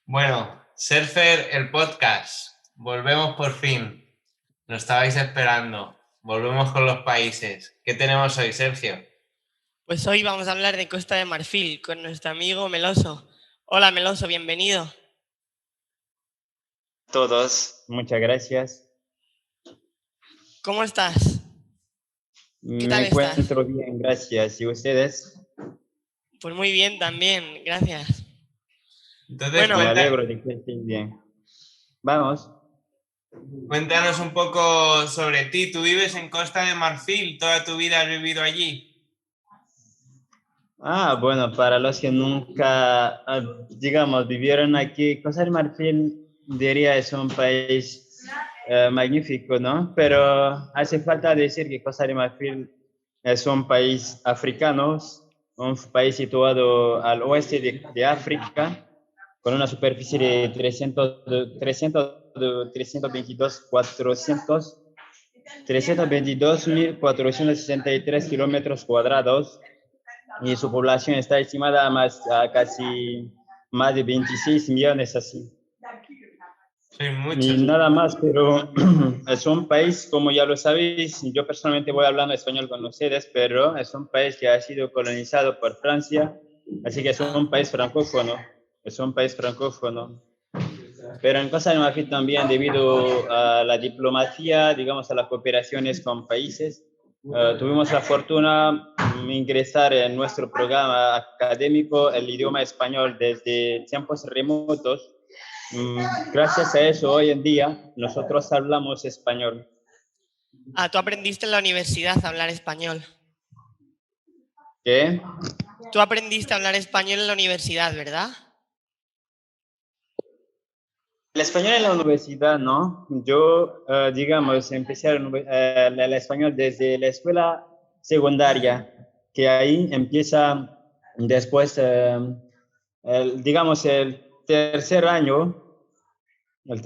Bueno, Surfer, el podcast. Volvemos por fin. Lo estabais esperando. Volvemos con los países. ¿Qué tenemos hoy, Sergio? Pues hoy vamos a hablar de Costa de Marfil con nuestro amigo Meloso. Hola Meloso, bienvenido. Todos, muchas gracias. ¿Cómo estás? ¿Qué Me tal estás? encuentro bien, gracias. ¿Y ustedes? Pues muy bien también, gracias. Entonces, Bueno, Me alegro de que estén bien. Vamos. cuéntanos un poco sobre ti. ¿Tú vives en Costa de Marfil? ¿Toda tu vida has vivido allí? Bueno, para los que nunca, digamos, vivieron aquí, Costa de Marfil, diría, es un país magnífico, ¿no? Pero hace falta decir que Costa de Marfil es un país africano, un país situado al oeste de África, con una superficie de 322.463 kilómetros cuadrados y su población está estimada a casi más de 26 millones así. Sois Y muchos. nada más, pero es un país, como ya lo sabéis, yo personalmente voy hablando español con ustedes, pero es un país que ha sido colonizado por Francia, así que es un país francófono, es un país francófono. Pero en Costa de Marfil también, debido a la diplomacia, digamos, a las cooperaciones con países, tuvimos la fortuna de ingresar en nuestro programa académico el idioma español desde tiempos remotos. Gracias a eso, hoy en día, nosotros hablamos español. tú aprendiste en la universidad a hablar español. ¿Qué? Tú aprendiste a hablar español en la universidad, ¿verdad? El español en la universidad, ¿no? Yo, digamos, empecé el español desde la escuela secundaria, que ahí empieza después, digamos, el tercer año en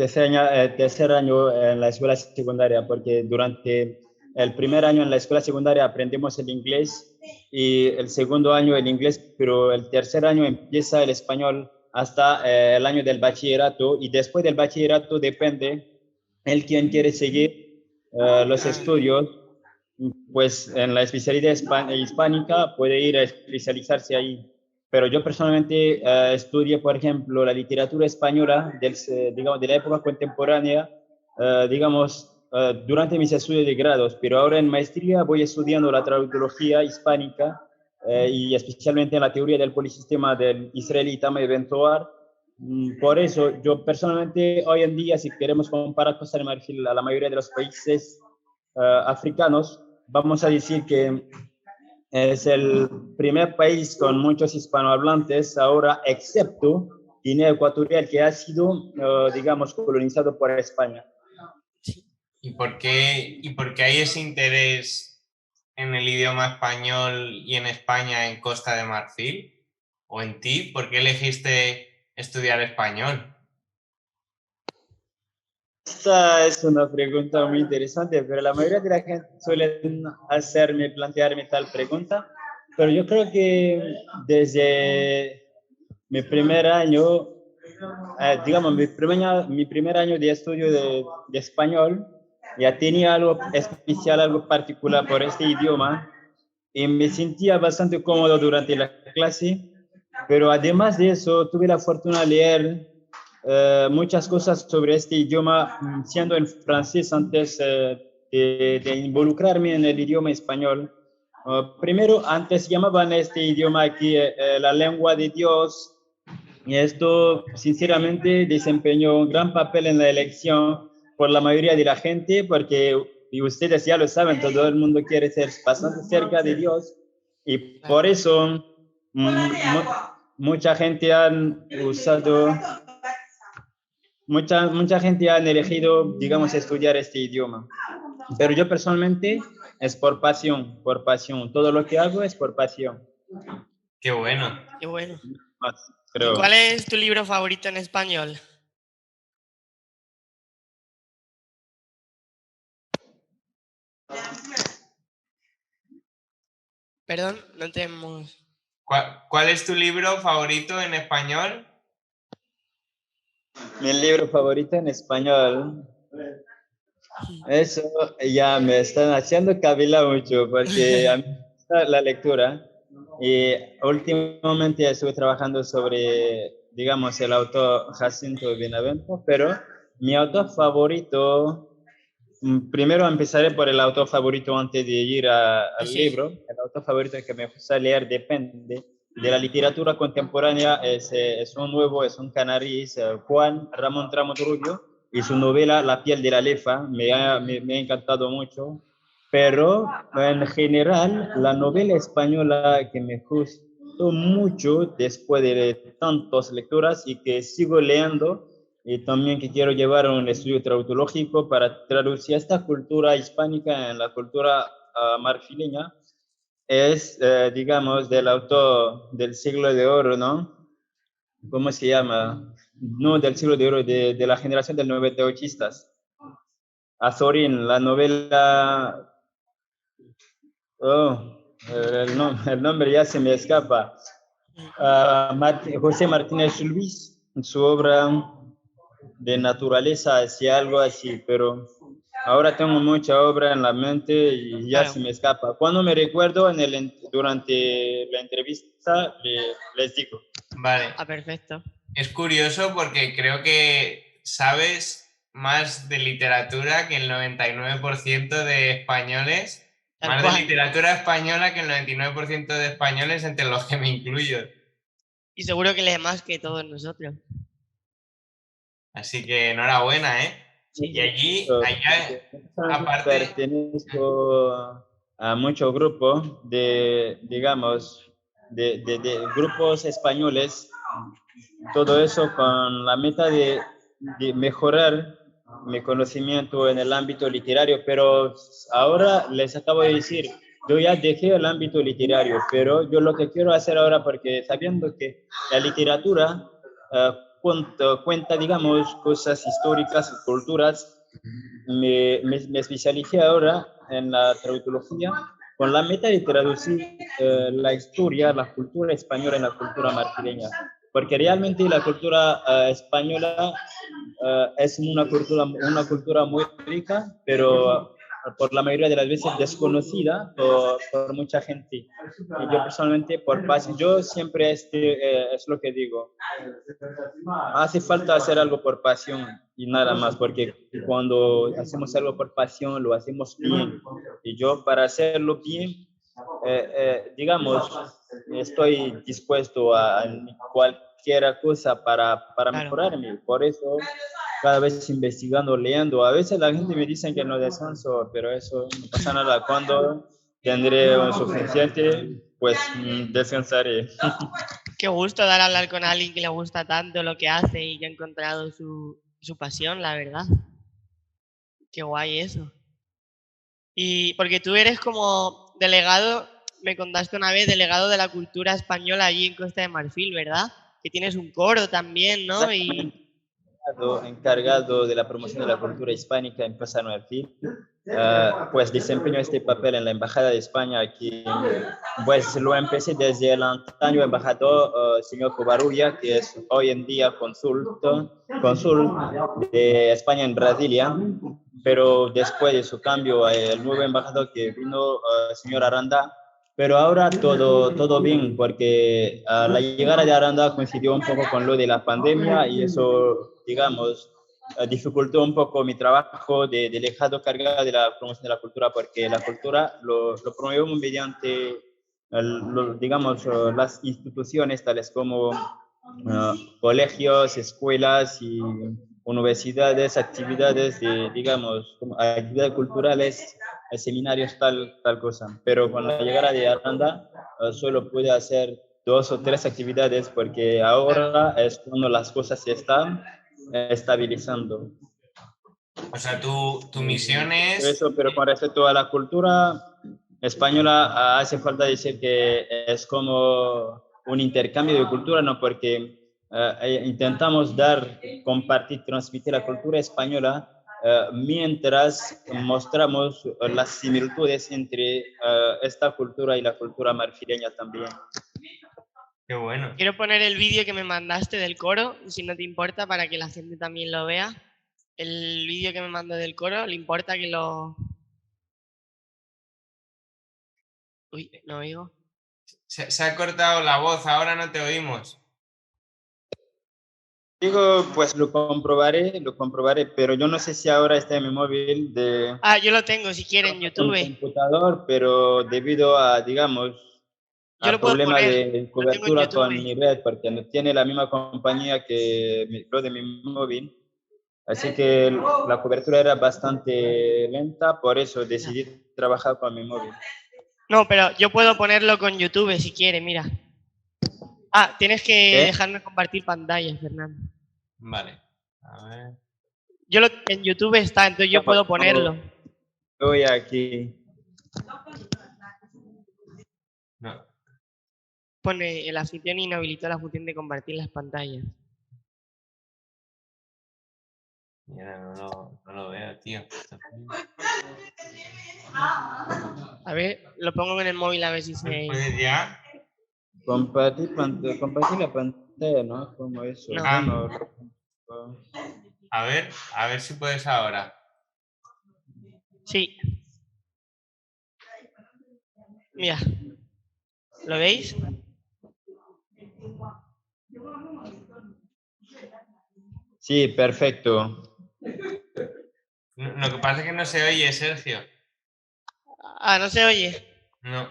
la escuela secundaria, porque durante el primer año en la escuela secundaria aprendemos el inglés y el segundo año el inglés, pero el tercer año empieza el español hasta el año del bachillerato y después del bachillerato depende el quien quiere seguir los Ah, estudios, pues en la especialidad hispánica puede ir a especializarse ahí. Pero yo personalmente estudié, por ejemplo, la literatura española digamos, de la época contemporánea, digamos, durante mis estudios de grados, pero ahora en maestría voy estudiando la traductología hispánica y especialmente en la teoría del polisistema del israelí Tamay Ben-Toar. Por eso, yo personalmente, hoy en día, si queremos comparar Costa de Marfil a la mayoría de los países africanos, vamos a decir que es el primer país con muchos hispanohablantes ahora, excepto Guinea Ecuatorial, que ha sido, digamos, colonizado por España. sí. ¿Y por qué hay ese interés en el idioma español y en España en Costa de Marfil? ¿O en ti? ¿Por qué elegiste estudiar español? Esta es una pregunta muy interesante, pero la mayoría de la gente suele plantearme tal pregunta, pero yo creo que desde mi primer año, digamos, mi primer año de estudio de español, ya tenía algo especial, algo particular por este idioma y me sentía bastante cómodo durante la clase, pero además de eso tuve la fortuna de leer muchas cosas sobre este idioma siendo en francés antes de involucrarme en el idioma español. Primero, antes llamaban este idioma aquí la lengua de Dios, y esto sinceramente desempeñó un gran papel en la elección por la mayoría de la gente, porque, y ustedes ya lo saben, todo el mundo quiere ser bastante cerca de Dios, y por Claro. eso mucha gente han usado, mucha gente ha elegido, digamos, estudiar este idioma. Pero yo personalmente es por pasión, por pasión. Todo lo que hago es por pasión. Qué bueno. Qué bueno. ¿Y Creo. cuál es tu libro favorito en español? Perdón, no tenemos. ¿Cuál es tu libro favorito en español? Mi libro favorito en español. Eso ya me están haciendo cavilar mucho porque a mí me gusta la lectura y últimamente estuve trabajando sobre, digamos, el autor Jacinto Benavente, pero mi autor favorito, primero empezaré por el autor favorito antes de ir al Sí, libro. El autor favorito que me gusta leer depende de la literatura contemporánea, es un nuevo, es un canarí, es Juan Ramón Tramo Trujillo, y su novela La piel de la lefa me ha encantado mucho, pero en general la novela española que me gustó mucho después de tantas lecturas y que sigo leyendo y también que quiero llevar un estudio traductológico para traducir esta cultura hispánica en la cultura marfileña, es, digamos, del autor del siglo de oro, ¿no? ¿Cómo se llama? No del siglo de oro, de la generación del 98istas. Azorín, la novela... Oh, el nombre ya se me escapa. José Martínez Luis, en su obra de naturaleza, hacía algo así, pero ahora tengo mucha obra en la mente y ya claro. se me escapa. Cuando me recuerdo durante la entrevista, les digo. Vale. Ah, perfecto. Es curioso porque creo que sabes más de literatura que el 99% de españoles, Tal más de cual. literatura española que el 99% de españoles, entre los que me incluyo. Y seguro que lee más que todos nosotros. Así que enhorabuena, ¿eh? Y Sí. allí, allá, aparte, Pertenezco a muchos grupos de, digamos, de grupos españoles, todo eso con la meta de mejorar mi conocimiento en el ámbito literario, pero ahora les acabo de decir, yo ya dejé el ámbito literario, pero yo lo que quiero hacer ahora, porque sabiendo que la literatura cuenta, digamos, cosas históricas y culturas, me especialicé ahora en la traductología con la meta de traducir la historia, la cultura española en la cultura marfileña. Porque realmente la cultura española es una cultura muy rica, pero por la mayoría de las veces desconocida por mucha gente. Y yo personalmente, por pasión, yo siempre es lo que digo, hace falta hacer algo por pasión y nada más, porque cuando hacemos algo por pasión, lo hacemos bien. Y yo para hacerlo bien, digamos, estoy dispuesto a cualquier cosa para Claro. mejorarme. Por eso, cada vez investigando, leyendo. A veces la gente me dice que no descanso, pero eso no pasa nada. Cuando tendré un suficiente, pues descansaré. Qué gusto dar a hablar con alguien que le gusta tanto lo que hace y que ha encontrado su pasión, la verdad. Qué guay eso. Y porque tú eres como delegado, me contaste una vez, delegado de la cultura española allí en Costa de Marfil, ¿verdad? Que tienes un coro también, ¿no? Y Encargado de la promoción de la cultura hispánica en Costa de Marfil, pues desempeño este papel en la Embajada de España aquí. Pues lo empecé desde el antaño embajador señor Covarrulla, que es hoy en día cónsul de España en Brasilia, pero después de su cambio, el nuevo embajador que vino, señor Aranda, pero ahora todo bien, porque la llegada de Aranda coincidió un poco con lo de la pandemia y eso, digamos, dificultó un poco mi trabajo de delegado cargado de la promoción de la cultura, porque la cultura lo promovemos mediante, digamos, las instituciones tales como colegios, escuelas y universidades, actividades de, digamos, como actividades culturales, seminarios, tal cosa. Pero con la llegada de Aranda, solo puede hacer 2 o 3 actividades porque claro, ahora es cuando las cosas se están estabilizando. o sea, tu misión es, Eso, pero con respecto a la cultura española, hace falta decir que es como un intercambio de cultura, ¿no? Porque intentamos compartir, transmitir la cultura española mientras mostramos las similitudes entre esta cultura y la cultura marfileña también. Qué bueno. Quiero poner el vídeo que me mandaste del coro, si no te importa, para que la gente también lo vea. El vídeo que me mandó del coro, ¿le importa que lo...? Uy, no oigo. Se ha cortado la voz, ahora no te oímos. Digo, pues lo comprobaré, pero yo no sé si ahora está en mi móvil de Ah, yo lo tengo, si quiere, en mi YouTube. computador, pero debido a, digamos, Yo a lo puedo problema poner, de lo tengo en cobertura con YouTube. mi red, porque no tiene la misma compañía que lo de mi móvil, así que la cobertura era bastante lenta, por eso decidí trabajar con mi móvil. No, pero yo puedo ponerlo con YouTube si quiere, mira. Ah, tienes que ¿Qué? dejarme compartir pantalla, Fernando. Vale. A ver. En YouTube está, entonces yo puedo ponerlo. Voy aquí. No. Pone el anfitrión inhabilitó la función de compartir las pantallas. Mira, no lo veo, tío. A ver, lo pongo en el móvil a ver si se... ¿Puedes ya? Compartir la pantalla, ¿no? Como eso. No. Bueno, A ver si puedes ahora. Sí. Mira. ¿Lo veis? sí, perfecto. Lo que pasa es que no se oye, Sergio. Ah, no se oye. No.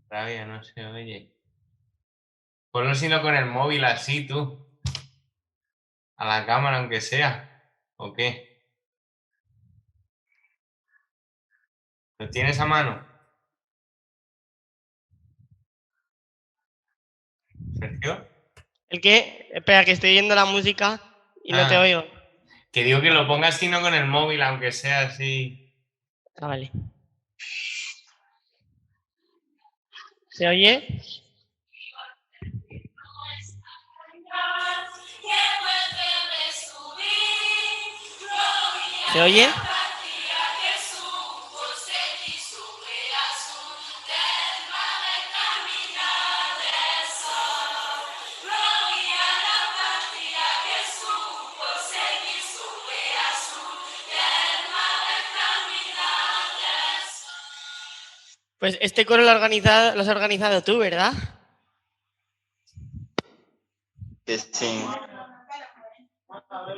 Todavía no se oye. Ponlo sino con el móvil así, tú. A la cámara, aunque sea. ¿O qué? ¿Lo tienes a mano? ¿Sergio? ¿El qué? Espera, que estoy viendo la música y no te oigo. Que digo que lo pongas sino con el móvil, aunque sea así. Ah, vale. ¿Se oye? ¿Se oye? Pues este coro lo has organizado tú, ¿verdad? Que sí.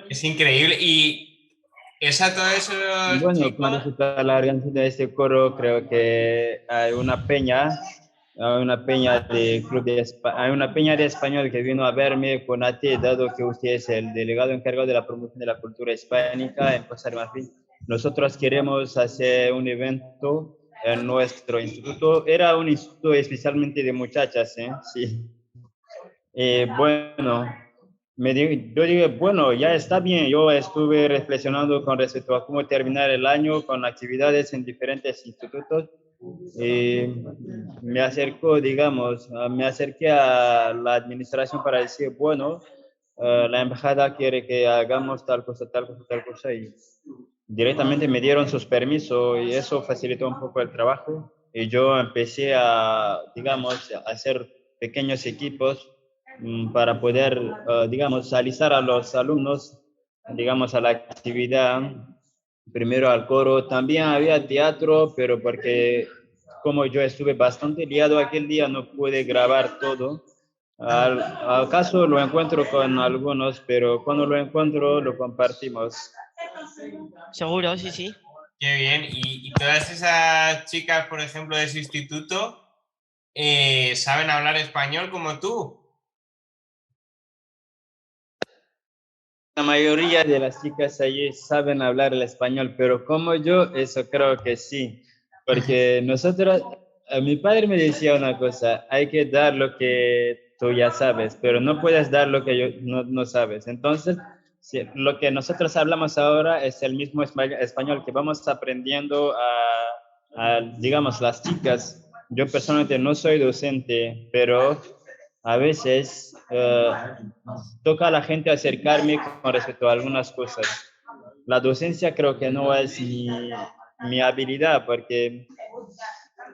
Es increíble. Y todo eso, Bueno, con chicos. respecto a la organización de este coro, creo que hay una peña hay una peña de español que vino a verme con AT, dado que usted es el delegado encargado de la promoción de la cultura hispánica en Costa de Marfil. Nosotros queremos hacer un evento en nuestro instituto. Era un instituto especialmente de muchachas, ¿eh? Sí. Bueno, yo dije, bueno, ya está bien. Yo estuve reflexionando con respecto a cómo terminar el año con actividades en diferentes institutos. Me acerqué a la administración para decir, bueno, la embajada quiere que hagamos tal cosa, tal cosa, tal cosa, y directamente me dieron sus permisos y eso facilitó un poco el trabajo. Y yo empecé a hacer pequeños equipos para poder, alistar a los alumnos, a la actividad, primero al coro. También había teatro, pero porque como yo estuve bastante liado aquel día, no pude grabar todo. Al caso lo encuentro con algunos, pero cuando lo encuentro lo compartimos. Seguro, sí, sí. Qué bien. Y todas esas chicas, por ejemplo, de ese instituto, ¿saben hablar español como tú? La mayoría de las chicas allí saben hablar el español, pero como yo, eso creo que sí, porque mi padre me decía una cosa, hay que dar lo que tú ya sabes, pero no puedes dar lo que no sabes. Entonces, lo que nosotros hablamos ahora es el mismo español que vamos aprendiendo digamos, las chicas. Yo personalmente no soy docente, pero a veces toca a la gente acercarme con respecto a algunas cosas. la docencia creo que no es mi habilidad porque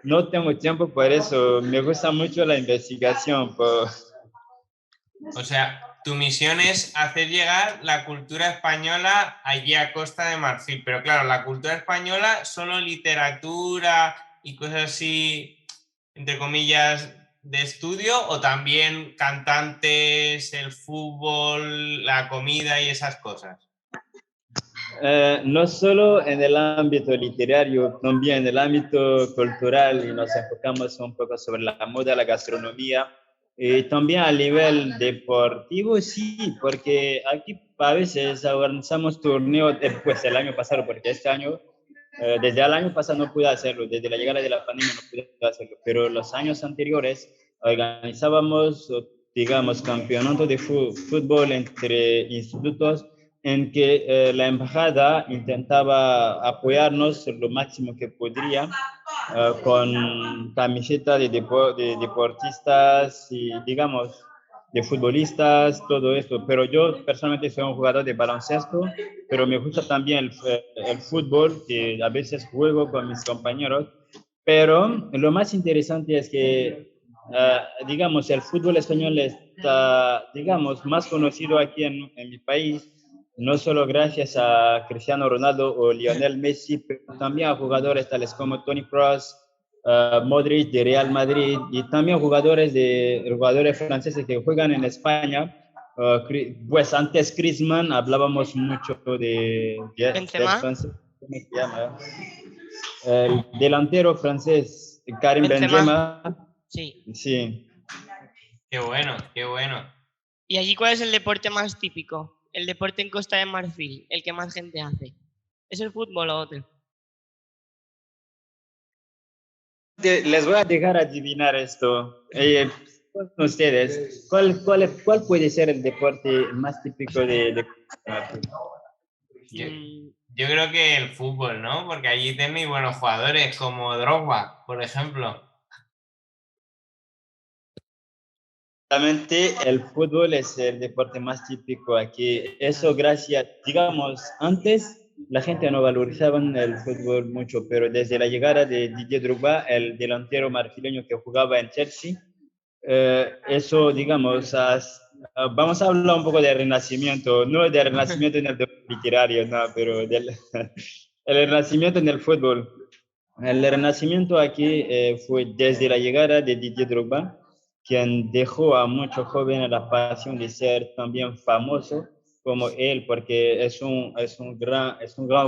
no tengo tiempo por eso. Me gusta mucho la investigación. O sea, tu misión es hacer llegar la cultura española allí a Costa de Marfil. Pero claro, la cultura española, solo literatura y cosas así, entre comillas, de estudio, o también cantantes, el fútbol, la comida y esas cosas. No solo en el ámbito literario, también en el ámbito cultural y nos enfocamos un poco sobre la moda, la gastronomía y también a nivel deportivo, sí, porque aquí a veces organizamos torneos, pues el año pasado, porque este año, desde el año pasado no pude hacerlo, desde la llegada de la pandemia no pude hacerlo, pero los años anteriores organizábamos, digamos, campeonato de fútbol entre institutos en que la embajada intentaba apoyarnos lo máximo que podría con camiseta de deportistas y, digamos, de futbolistas, todo esto. Pero yo personalmente soy un jugador de baloncesto, pero me gusta también el fútbol, que a veces juego con mis compañeros. Pero lo más interesante es que, digamos, el fútbol español está, digamos, más conocido aquí en mi país, no solo gracias a Cristiano Ronaldo o Lionel Messi, pero también a jugadores tales como Toni Kroos, Modric de Real Madrid y también jugadores franceses que juegan en España. Pues antes Griezmann hablábamos mucho del Benzema, francés, ¿cómo se llama? El delantero francés Karim Benzema, Benzema, sí. sí. Qué bueno, qué bueno. ¿Y allí cuál es el deporte más típico? El deporte en Costa de Marfil, el que más gente hace. ¿Es el fútbol o otro? Les voy a dejar adivinar esto. Ustedes, ¿cuál puede ser el deporte más típico de Yo, Mm, yo creo que el fútbol, ¿no? Porque allí tenéis buenos jugadores como Drogba, por ejemplo. Realmente el fútbol es el deporte más típico aquí. Eso gracias, digamos, antes la gente no valorizaba el fútbol mucho, pero desde la llegada de Didier Drogba, el delantero marfileño que jugaba en Chelsea, eso, digamos, vamos a hablar un poco del renacimiento, no del renacimiento en el deporte literario, no, pero del el renacimiento en el fútbol. El renacimiento aquí fue desde la llegada de Didier Drogba, quien dejó a muchos jóvenes la pasión de ser también famoso como él, porque es un gran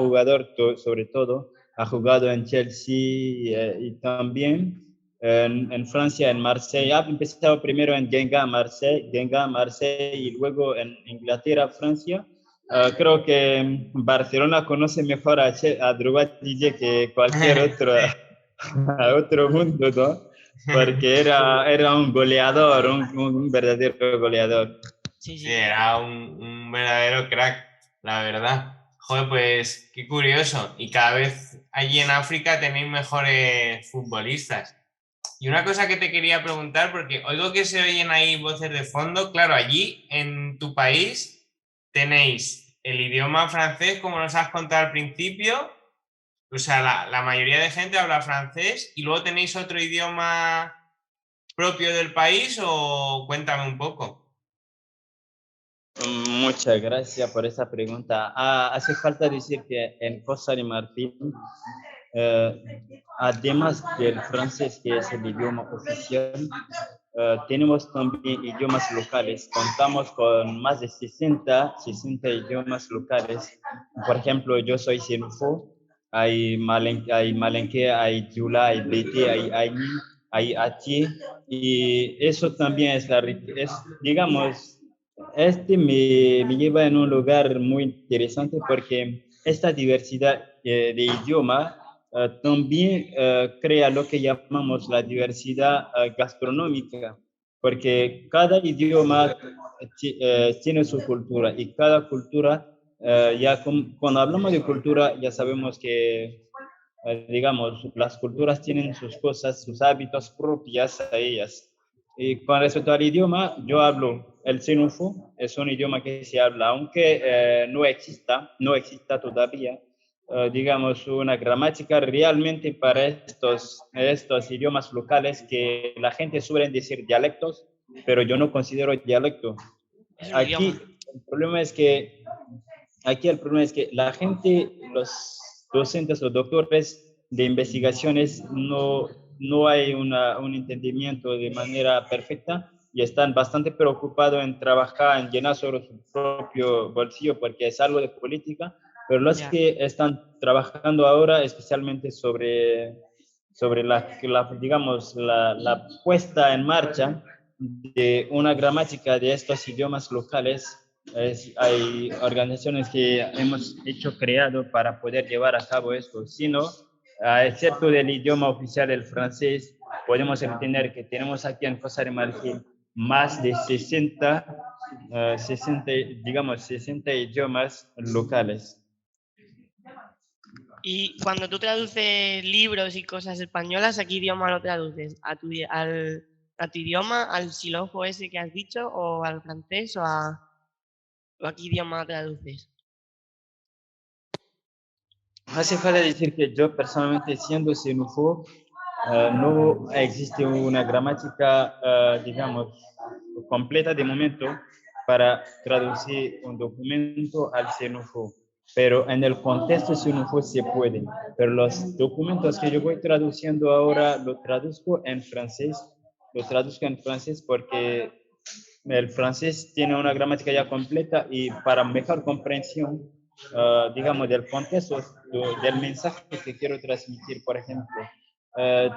jugador, sobre todo, ha jugado en Chelsea y también en Francia, en Marseille. Ha empezado primero en Genga, Marseille y luego en Inglaterra, Francia. Creo que Barcelona conoce mejor a Drogba DJ que cualquier a otro mundo, ¿no? Porque era un goleador, un verdadero goleador. sí, Sí, sí. era un verdadero crack, la verdad. Joder, pues qué curioso. Y cada vez allí en África tenéis mejores futbolistas. Y una cosa que te quería preguntar, porque oigo que se oyen ahí voces de fondo, claro, allí en tu país tenéis el idioma francés, como nos has contado al principio, o sea, la mayoría de gente habla francés, y luego tenéis otro idioma propio del país, o cuéntame un poco. Muchas gracias por esa pregunta. Hace falta decir que en Costa de Marfil, además del francés, que es el idioma oficial, tenemos también idiomas locales. Contamos con más de 60 idiomas locales. Por ejemplo, yo soy Senufo, hay Malenque, hay Yula, hay Bete, hay Aini, hay Ati. Y eso también digamos, me lleva en un lugar muy interesante porque esta diversidad de idioma también crea lo que llamamos la diversidad gastronómica, porque cada idioma tiene su cultura y cada cultura, cuando hablamos de cultura, ya sabemos que, digamos, las culturas tienen sus cosas, sus hábitos propias a ellas. Y con respecto al idioma, yo hablo el Xinufo es un idioma que se habla, aunque no exista todavía, digamos, una gramática realmente para estos idiomas locales que la gente suele decir dialectos, pero yo no considero dialecto. Es un idioma. Aquí el problema es que, la gente, los docentes o doctores de investigaciones no hay un entendimiento de manera perfecta y están bastante preocupados en trabajar, en llenar sobre su propio bolsillo porque es algo de política, pero los Ya. que están trabajando ahora especialmente sobre digamos, la puesta en marcha de una gramática de estos idiomas locales. Hay organizaciones que hemos creado para poder llevar a cabo esto. Si no, excepto del idioma oficial, el francés, podemos entender que tenemos aquí en Costa de Marfil más de 60 idiomas locales. Y cuando tú traduces libros y cosas españolas, ¿a qué idioma lo traduces? ¿A tu idioma, al silofo ese que has dicho, o al francés, o a qué idioma lo traduces? Hace falta decir que yo personalmente, siendo xenófobo, no existe una gramática, digamos, completa de momento para traducir un documento al xenófobo. Pero en el contexto xenófobo se puede. Pero los documentos que yo voy traduciendo ahora, lo traduzco en francés. Lo traduzco en francés porque el francés tiene una gramática ya completa y para mejor comprensión, digamos, del contexto, del mensaje que quiero transmitir, por ejemplo.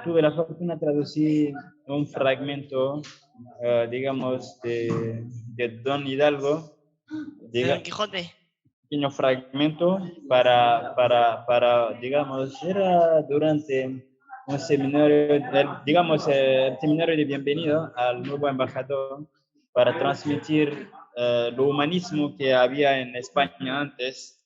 Tuve la fortuna de traducir un fragmento, digamos, de Don Hidalgo, ¿De Don Quijote? pequeño fragmento digamos, era durante un seminario, digamos, el seminario de bienvenida al nuevo embajador para transmitir lo humanismo que había en España antes.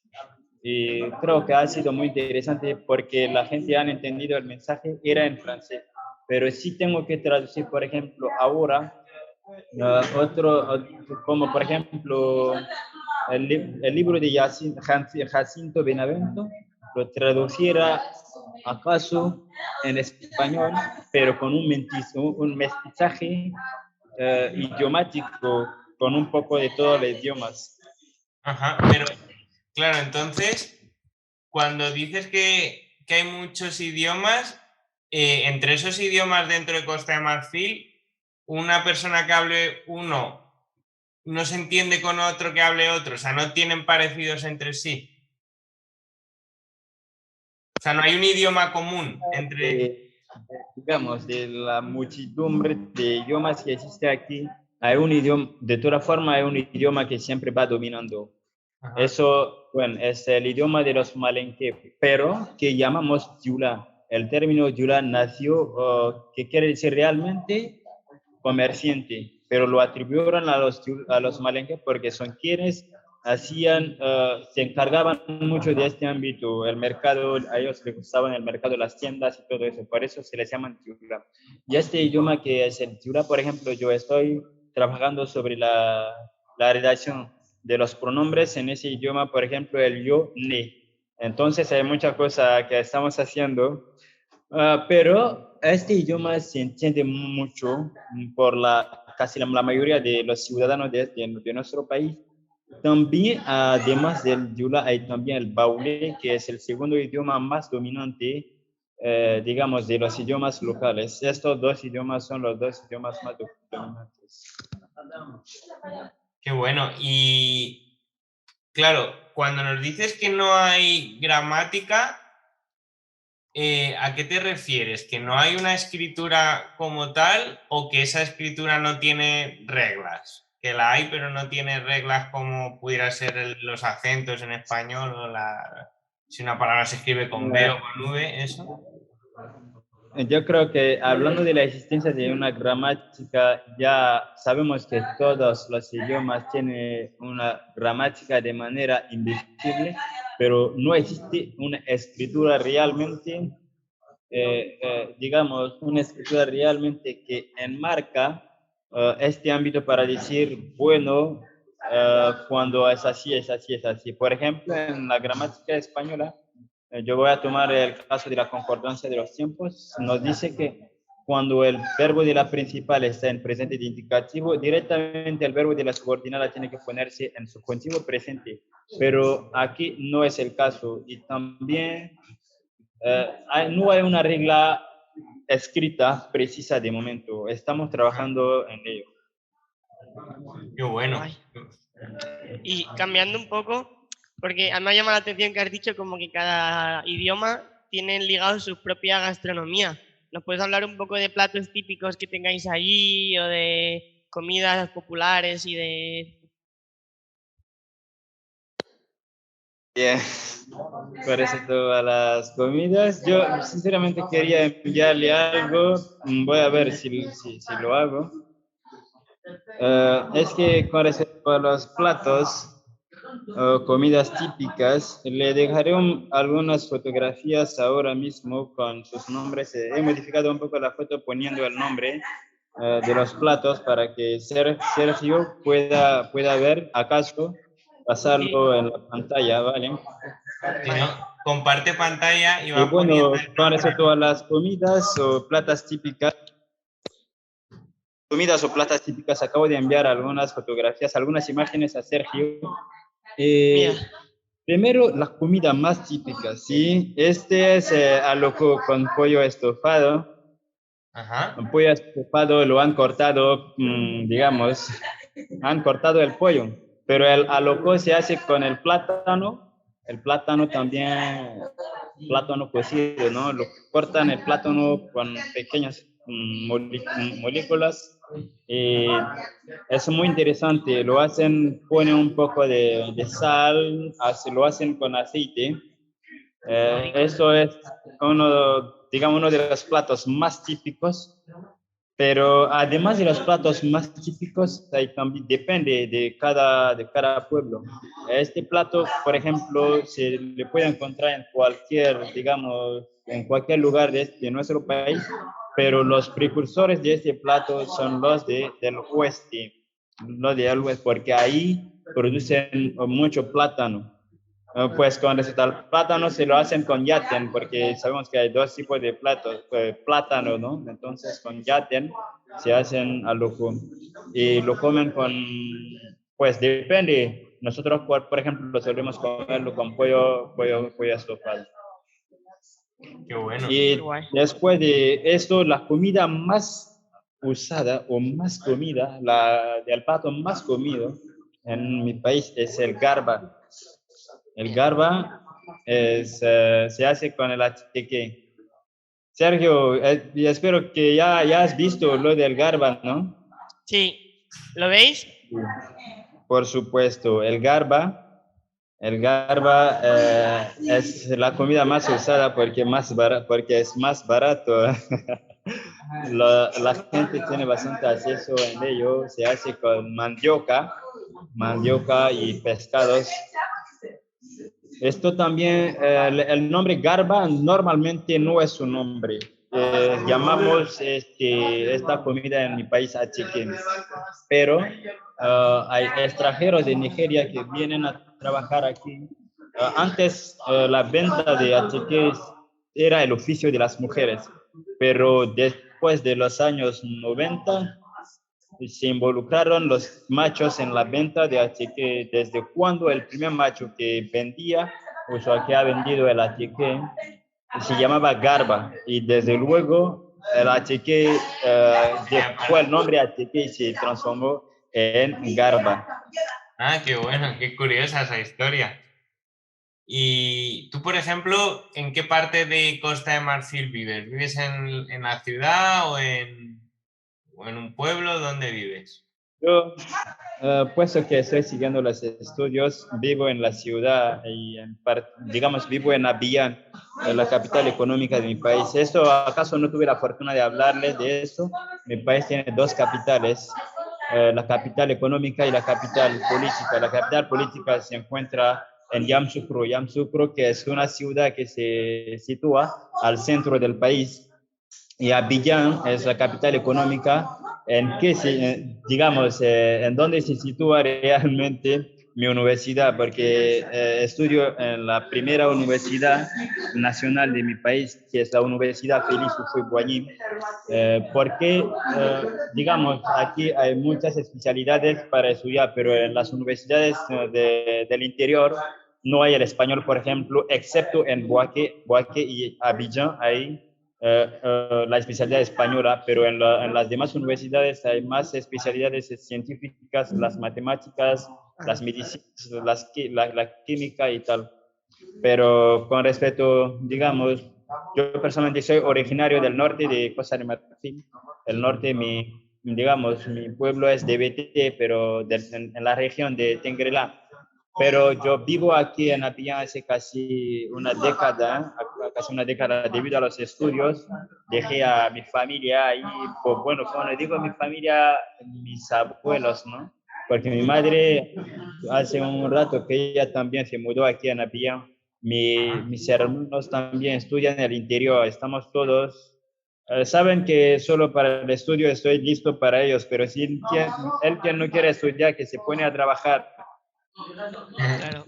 Y creo que ha sido muy interesante porque la gente ha entendido el mensaje, era en francés. Pero sí tengo que traducir, por ejemplo, ahora, como por ejemplo, el libro de Jacinto Benavente, lo traduciera acaso en español, pero con un mestizaje idiomático, con un poco de todos los idiomas. Ajá, pero claro, entonces, cuando dices que hay muchos idiomas, entre esos idiomas dentro de Costa de Marfil, una persona que hable uno no se entiende con otro que hable otro, o sea, no tienen parecidos entre sí. O sea, no hay un idioma común entre... Digamos, de la muchedumbre de idiomas que existe aquí, hay un idioma, de toda forma, hay un idioma que siempre va dominando. Ajá. Eso, bueno, es el idioma de los malenque, pero que llamamos Yula. El término Yula nació, que quiere decir realmente comerciante, pero lo atribuyeron a los malenque porque son quienes se encargaban mucho de este ámbito, el mercado, a ellos les gustaban el mercado, las tiendas y todo eso, por eso se les llaman Tiura. Y este idioma que es el Tiura, por ejemplo, yo estoy trabajando sobre la redacción de los pronombres en ese idioma, por ejemplo, el yo, ne. Entonces hay mucha cosa que estamos haciendo, pero este idioma se entiende mucho por casi la mayoría de los ciudadanos de nuestro país. También, además del Yula, hay también el Baule, que es el segundo idioma más dominante, digamos, de los idiomas locales. Estos dos idiomas son los dos idiomas más dominantes. Qué bueno. Y claro, cuando nos dices que no hay gramática, ¿a qué te refieres? ¿Que no hay una escritura como tal o que esa escritura no tiene reglas? Que la hay, pero no tiene reglas como pudiera ser los acentos en español o si una palabra se escribe con B o con V, ¿eso? Yo creo que hablando de la existencia de una gramática, ya sabemos que todos los idiomas tienen una gramática de manera invisible, pero no existe una escritura realmente, digamos, una escritura realmente que enmarca este ámbito para decir, bueno, cuando es así, es así, es así. Por ejemplo, en la gramática española, yo voy a tomar el caso de la concordancia de los tiempos. Nos dice que cuando el verbo de la principal está en presente de indicativo, directamente el verbo de la subordinada tiene que ponerse en subjuntivo presente. Pero aquí no es el caso. Y también no hay una regla escrita precisa de momento. Estamos trabajando en ello. Qué bueno. Guay. Y cambiando un poco, porque a mí me llama la atención que has dicho como que cada idioma tiene ligado su propia gastronomía. ¿Nos puedes hablar un poco de platos típicos que tengáis allí o de comidas populares y de... Bien, parece todas las comidas. Yo sinceramente quería enviarle algo. Voy a ver si lo hago. Es que con respecto a los platos o comidas típicas, le dejaré algunas fotografías ahora mismo con sus nombres. He modificado un poco la foto poniendo el nombre de los platos para que Sergio pueda ver, acaso, pasarlo en la pantalla, ¿vale? Si no, comparte pantalla y Y vas bueno, poniendo el con nombre. respecto a las comidas o platas típicas, acabo de enviar algunas fotografías, algunas imágenes a Sergio. Mira, Primero, la comida más típica, ¿sí? Este es aloco con pollo estofado. Ajá. El pollo estofado lo han cortado, digamos, han cortado el pollo, pero el aloco se hace con el plátano también, plátano cocido, ¿no? Lo cortan el plátano con pequeñas moléculas. Es muy interesante, lo hacen, ponen un poco de sal, lo hacen con aceite. Eso es uno de los platos más típicos, pero además de los platos más típicos, también depende de cada pueblo. Este plato, por ejemplo, se le puede encontrar en en cualquier lugar de nuestro país, pero los precursores de este plato son del oeste, porque ahí producen mucho plátano. Pues con respecto al plátano se lo hacen con yaten, porque sabemos que hay dos tipos de plátano, ¿no? Entonces con yaten se hacen al loco y lo comen pues depende. Nosotros, por ejemplo, solemos comerlo con pollo estofado. Qué bueno. Y qué guay. después de esto, la comida más usada o más comida, el plato más comido en mi país es el garba. El garba se hace con el achique. Sergio, espero que ya has visto lo del garba, ¿no? Sí, ¿lo veis? Por supuesto, el garba es la comida más usada porque es más barato. La gente tiene bastante acceso en ello. Se hace con mandioca y pescados. Esto también, el nombre garba normalmente no es su nombre. Llamamos esta comida en mi país achique, pero hay extranjeros de Nigeria que vienen a trabajar aquí. Antes la venta de achique era el oficio de las mujeres, pero después de los años 90 se involucraron los machos en la venta de achique. Desde cuando el primer macho que vendía, o sea, que ha vendido el achique, se llamaba garba, y desde luego el achique fue el nombre achique y se transformó en garba. Ah, qué bueno, qué curiosa esa historia. Y tú, por ejemplo, ¿en qué parte de Costa de Marfil vives? ¿Vives en la ciudad o en un pueblo? ¿Dónde vives? Yo, puesto que estoy siguiendo los estudios, vivo en la ciudad y digamos vivo en Abiyán, la capital económica de mi país. ¿Esto acaso no tuve la fortuna de hablarles de eso? Mi país tiene dos capitales, la capital económica y la capital política. La capital política se encuentra en Yamoussoukro, que es una ciudad que se sitúa al centro del país, y Abiyán es la capital económica, digamos, en dónde se sitúa realmente mi universidad, porque estudio en la primera universidad nacional de mi país, que es la Universidad Félix Houphouët-Boigny, porque, digamos, aquí hay muchas especialidades para estudiar, pero en las universidades del interior no hay el español, por ejemplo, excepto en Boaké y Abidjan, hay la especialidad española, pero en las demás universidades hay más especialidades científicas, las matemáticas, las medicinas, la química y tal. Pero con respecto, digamos, yo personalmente soy originario del norte de Costa de Marfil. El norte, digamos, mi pueblo es de BT, pero en la región de Tengrela. Pero yo vivo aquí en Apiyán hace casi una década debido a los estudios. Dejé a mi familia ahí, pues, bueno, cuando digo mi familia, mis abuelos, ¿no? Porque mi madre hace un rato que ella también se mudó aquí en Apiyán. Mis hermanos también estudian en el interior, estamos todos. Saben que solo para el estudio estoy listo para ellos, pero si él quien no quiere estudiar, que se pone a trabajar. Claro.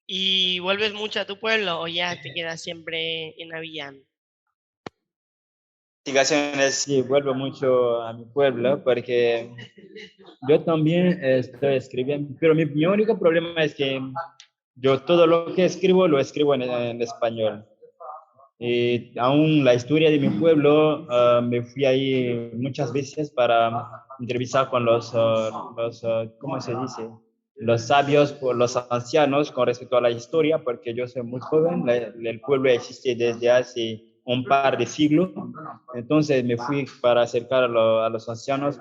¿Y vuelves mucho a tu pueblo o ya te quedas siempre en Avillán? Investigaciones, sí, vuelvo mucho a mi pueblo porque yo también estoy escribiendo, pero mi único problema es que yo todo lo que escribo lo escribo en español. Y aún la historia de mi pueblo, me fui ahí muchas veces para entrevistar con ¿cómo se dice? Los sabios, los ancianos con respecto a la historia, porque yo soy muy joven, el pueblo existe desde hace un par de siglos, entonces me fui para acercar a los ancianos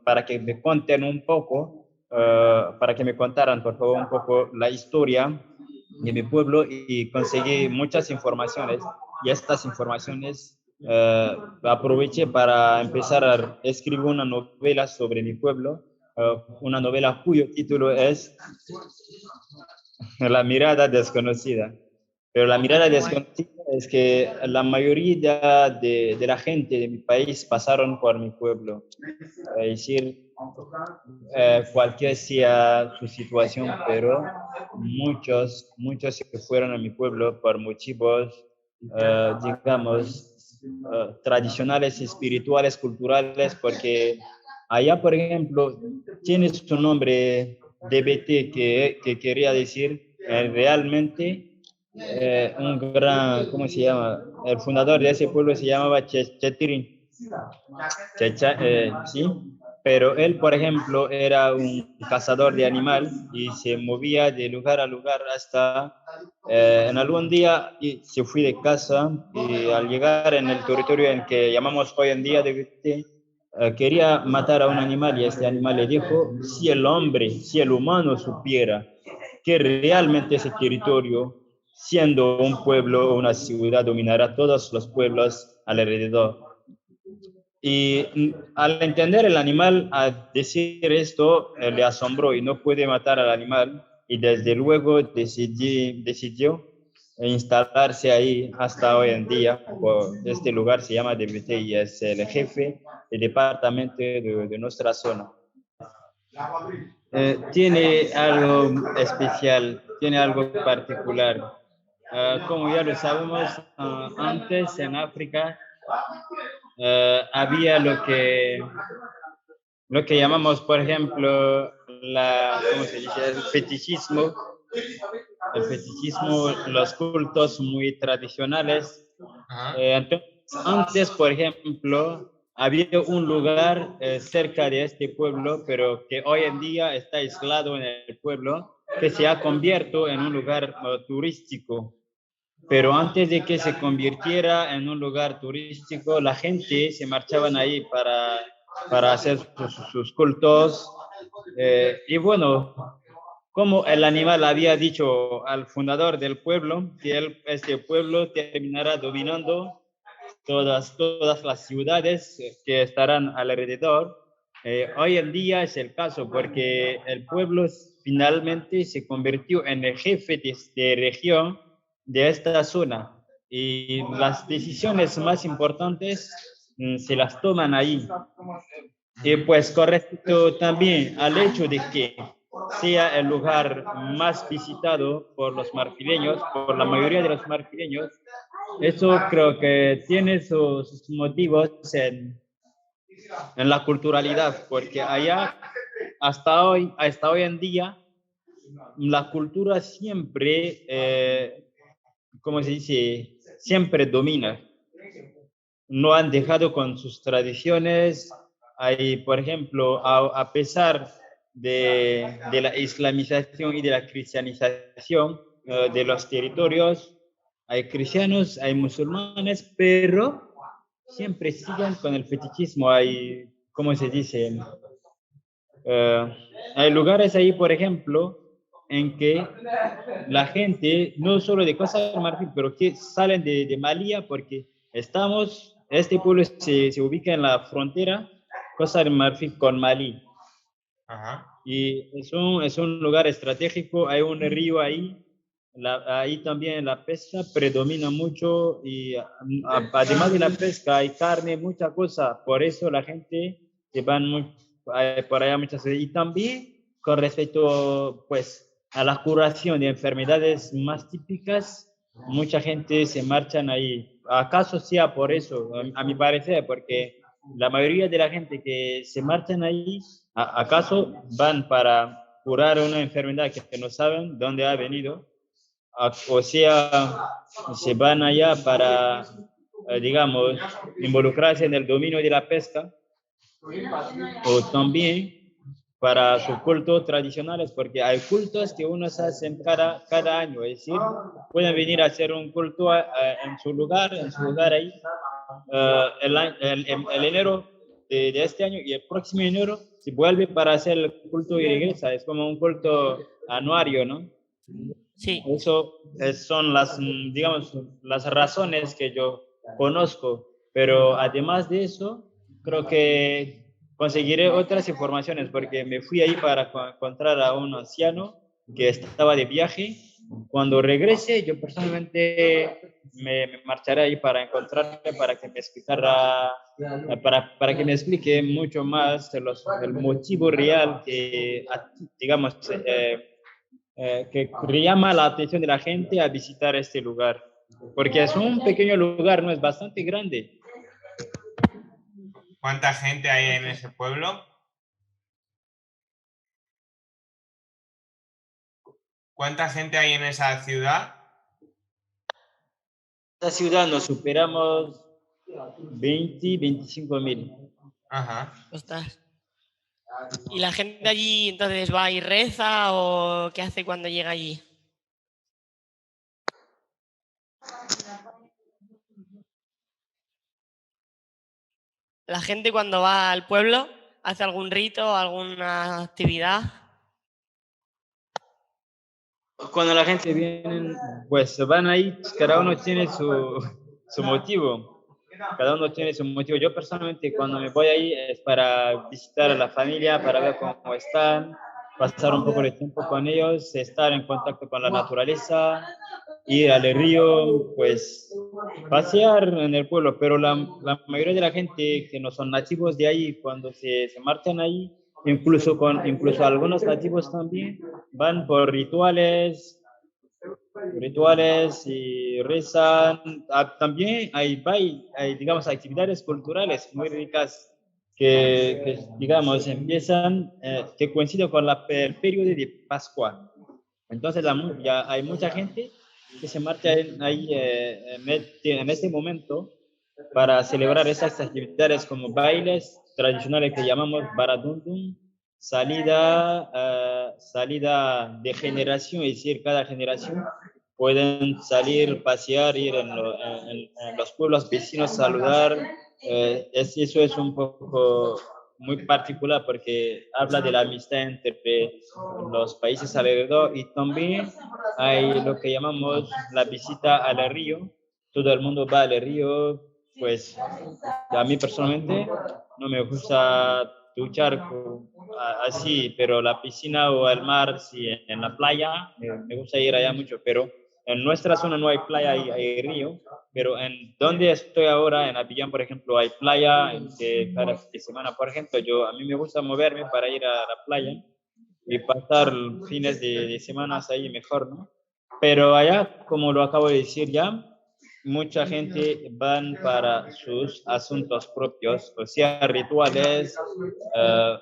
para que me cuenten un poco, para que me contaran, por favor, un poco la historia de mi pueblo y conseguí muchas informaciones y estas informaciones aproveché para empezar a escribir una novela sobre mi pueblo, una novela cuyo título es La mirada desconocida. Pero la mirada desconocida es que la mayoría de la gente de mi país pasaron por mi pueblo. Es decir, cualquier sea su situación, pero muchos se fueron a mi pueblo por motivos, digamos, tradicionales, espirituales, culturales, porque allá, por ejemplo, tiene su nombre DBT, que quería decir realmente un gran, ¿cómo se llama? El fundador de ese pueblo se llamaba Chetiri. Sí, pero él, por ejemplo, era un cazador de animal y se movía de lugar a lugar hasta en algún día y se fue de casa y al llegar en el territorio en que llamamos hoy en día de quería matar a un animal y este animal le dijo, si el humano supiera que realmente ese territorio, siendo un pueblo o una ciudad, dominará todos los pueblos alrededor. Y al entender el animal, a decir esto, le asombró y no puede matar al animal. Y desde luego decidió instalarse ahí hasta hoy en día. Este lugar se llama DBT y es el jefe del departamento de nuestra zona. Tiene algo especial, tiene algo particular. Como ya lo sabemos, antes en África había lo que llamamos, por ejemplo, ¿cómo se dice? El fetichismo, los cultos muy tradicionales. Entonces, antes, por ejemplo, había un lugar cerca de este pueblo, pero que hoy en día está aislado en el pueblo, que se ha convertido en un lugar turístico. Pero antes de que se convirtiera en un lugar turístico, la gente se marchaban ahí para hacer sus cultos. Y bueno, como el animal había dicho al fundador del pueblo, que este pueblo terminará dominando todas las ciudades que estarán alrededor. Hoy en día es el caso porque el pueblo finalmente se convirtió en el jefe de región de esta zona y las decisiones más importantes se las toman ahí. Y pues con respecto también al hecho de que sea el lugar más visitado por los marfileños, por la mayoría de los marfileños, eso creo que tiene sus motivos en la culturalidad, porque allá hasta hoy en día, la cultura siempre, ¿cómo se dice? Siempre domina. No han dejado con sus tradiciones. Hay, por ejemplo, a pesar de la islamización y de la cristianización de los territorios, hay cristianos, hay musulmanes, pero siempre siguen con el fetichismo. Hay, ¿cómo se dice? Eh, hay lugares ahí, por ejemplo, en que la gente, no solo de Costa de Marfil, pero que salen de Malía, porque este pueblo se ubica en la frontera Costa de Marfil con Malí. Ajá. Y es un lugar estratégico, hay un río ahí, ahí también la pesca predomina mucho y además de la pesca hay carne, mucha cosa, por eso la gente se van por allá muchas veces. Y también con respecto pues a la curación de enfermedades más típicas, mucha gente se marchan ahí. ¿Acaso sea por eso? A mi parecer, porque la mayoría de la gente que se marchan ahí, ¿acaso van para curar una enfermedad que no saben dónde ha venido? O sea, se van allá para, digamos, involucrarse en el dominio de la pesca, o también para sus cultos tradicionales, porque hay cultos que unos hacen cada año, es decir, pueden venir a hacer un culto en su lugar ahí, el enero de este año, y el próximo enero se vuelve para hacer el culto y regresa, es como un culto anuario, ¿no? Sí. Eso son digamos, las razones que yo conozco, pero además de eso, creo que conseguiré otras informaciones porque me fui ahí para encontrar a un anciano que estaba de viaje. Cuando regrese, yo personalmente me marcharé ahí para encontrarle, para que me explicara, para que me explique mucho más el motivo real que, digamos, que llama la atención de la gente a visitar este lugar, porque es un pequeño lugar, no es bastante grande. ¿Cuánta gente hay en ese pueblo? ¿Cuánta gente hay en esa ciudad? Esta ciudad nos superamos 25.000. Ajá. Ostras. ¿Y la gente allí entonces va y reza o qué hace cuando llega allí? La gente cuando va al pueblo hace algún rito, alguna actividad. Cuando la gente viene, pues van ahí, cada uno tiene su motivo. Cada uno tiene su motivo. Yo personalmente cuando me voy ahí es para visitar a la familia, para ver cómo están, pasar un poco de tiempo con ellos, estar en contacto con la naturaleza, ir al río, pues pasear en el pueblo. Pero la mayoría de la gente que no son nativos de ahí, cuando se marchan ahí, incluso algunos nativos también, van por rituales y rezan. También hay, digamos, actividades culturales muy ricas digamos, empiezan, que coinciden con el periodo de Pascua. Entonces, ya hay mucha gente que se marcha ahí en este momento para celebrar esas actividades como bailes tradicionales que llamamos Baradundum, salida de generación, es decir, cada generación pueden salir, pasear, ir en los pueblos vecinos, saludar. Eso es un poco muy particular porque habla de la amistad entre los países alrededor, y también hay lo que llamamos la visita al río. Todo el mundo va al río, pues a mí personalmente no me gusta duchar así, pero la piscina o el mar, sí, en la playa, me gusta ir allá mucho, pero en nuestra zona no hay playa, hay río, pero en donde estoy ahora, en Abiyán, por ejemplo, hay playa cada fin de semana. Por ejemplo, a mí me gusta moverme para ir a la playa y pasar fines de semanas ahí mejor, ¿no? Pero allá, como lo acabo de decir ya, mucha gente van para sus asuntos propios, o sea, rituales,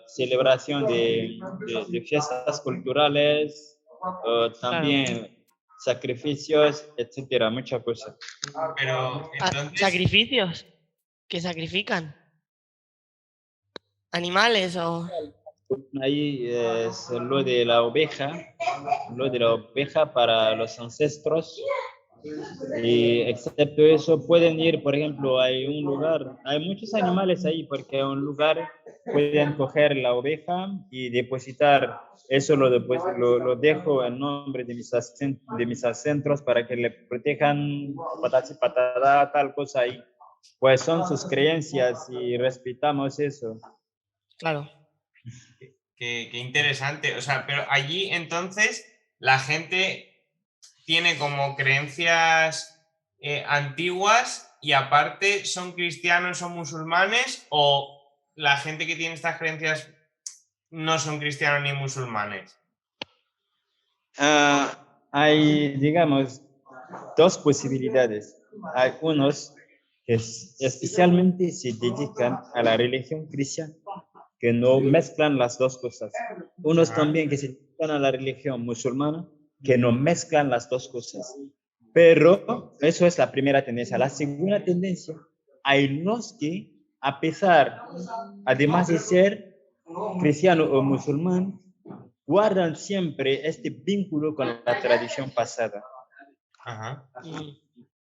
celebración de fiestas culturales, Claro. también sacrificios, etcétera, muchas cosas. Pero entonces, ¿Sacrificios? ¿Qué sacrifican? ¿Animales o...? Ahí es lo de la oveja para los ancestros. Y excepto eso, pueden ir, por ejemplo, hay un lugar, hay muchos animales ahí, porque hay un lugar pueden coger la oveja y depositar, eso lo dejo en nombre de mis ancestros para que le protejan patatas y patada, tal cosa ahí. Pues son sus creencias y respetamos eso. Claro. qué interesante. O sea, pero allí entonces la gente tiene como creencias antiguas y aparte son cristianos o musulmanes, o la gente que tiene estas creencias no son cristianos ni musulmanes. Hay, digamos, dos posibilidades. Hay unos que especialmente se dedican a la religión cristiana, que no mezclan las dos cosas. Unos también que se dedican a la religión musulmana, que no mezclan las dos cosas. Pero eso es la primera tendencia. La segunda tendencia, hay unos que, a pesar, además de ser cristiano o musulmán, guardan siempre este vínculo con la tradición pasada. Ajá. Mm,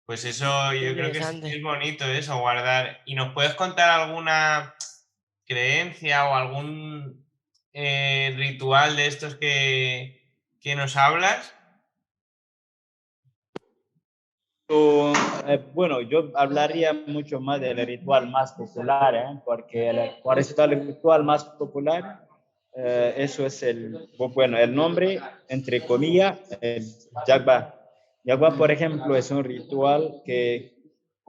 Pues eso yo creo que es interesante. bonito eso, guardar. ¿Y nos puedes contar alguna creencia o algún ritual de estos que nos hablas? Bueno, yo hablaría mucho más del ritual más popular, porque el ritual más popular, eso es el nombre, entre comillas, el Yagba. Yagba, por ejemplo, es un ritual que,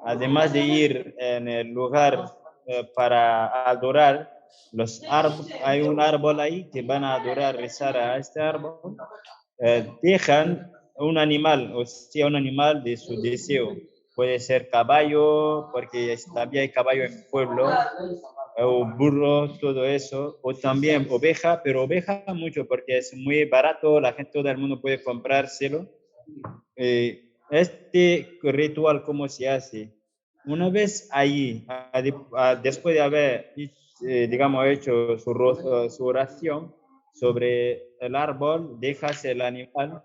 además de ir en el lugar para adorar los árboles, hay un árbol ahí que van a adorar, rezar a este árbol, dejan un animal, o sea, un animal de su deseo. Puede ser caballo, porque también hay caballo en el pueblo, o burro, todo eso, o también oveja, pero oveja mucho porque es muy barato, la gente, todo el mundo puede comprárselo. Este ritual, ¿cómo se hace? Una vez allí, después de haber, digamos, hecho su oración sobre el árbol, dejas el animal.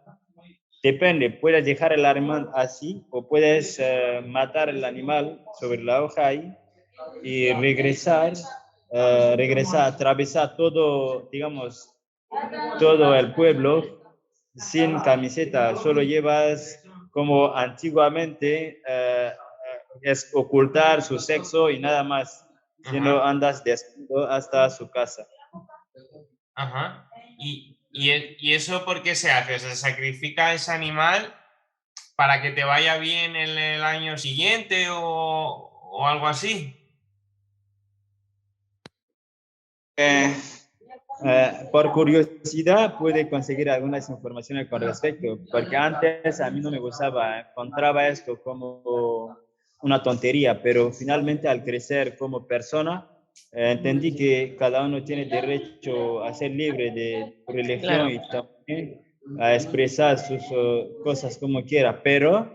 Depende, puedes dejar el animal así o puedes matar el animal sobre la hoja ahí y regresar, atravesar todo, digamos, todo el pueblo sin camiseta, solo llevas como antiguamente es ocultar su sexo y nada más, sino andas desnudo hasta su casa. Ajá. ¿Y eso por qué se hace? ¿Se sacrifica ese animal para que te vaya bien en el año siguiente o algo así? Por curiosidad pude conseguir algunas informaciones con respecto, porque antes a mí no me gustaba, encontraba esto como una tontería, pero finalmente al crecer como persona, entendí que cada uno tiene derecho a ser libre de su religión Claro. y también a expresar sus cosas como quiera, pero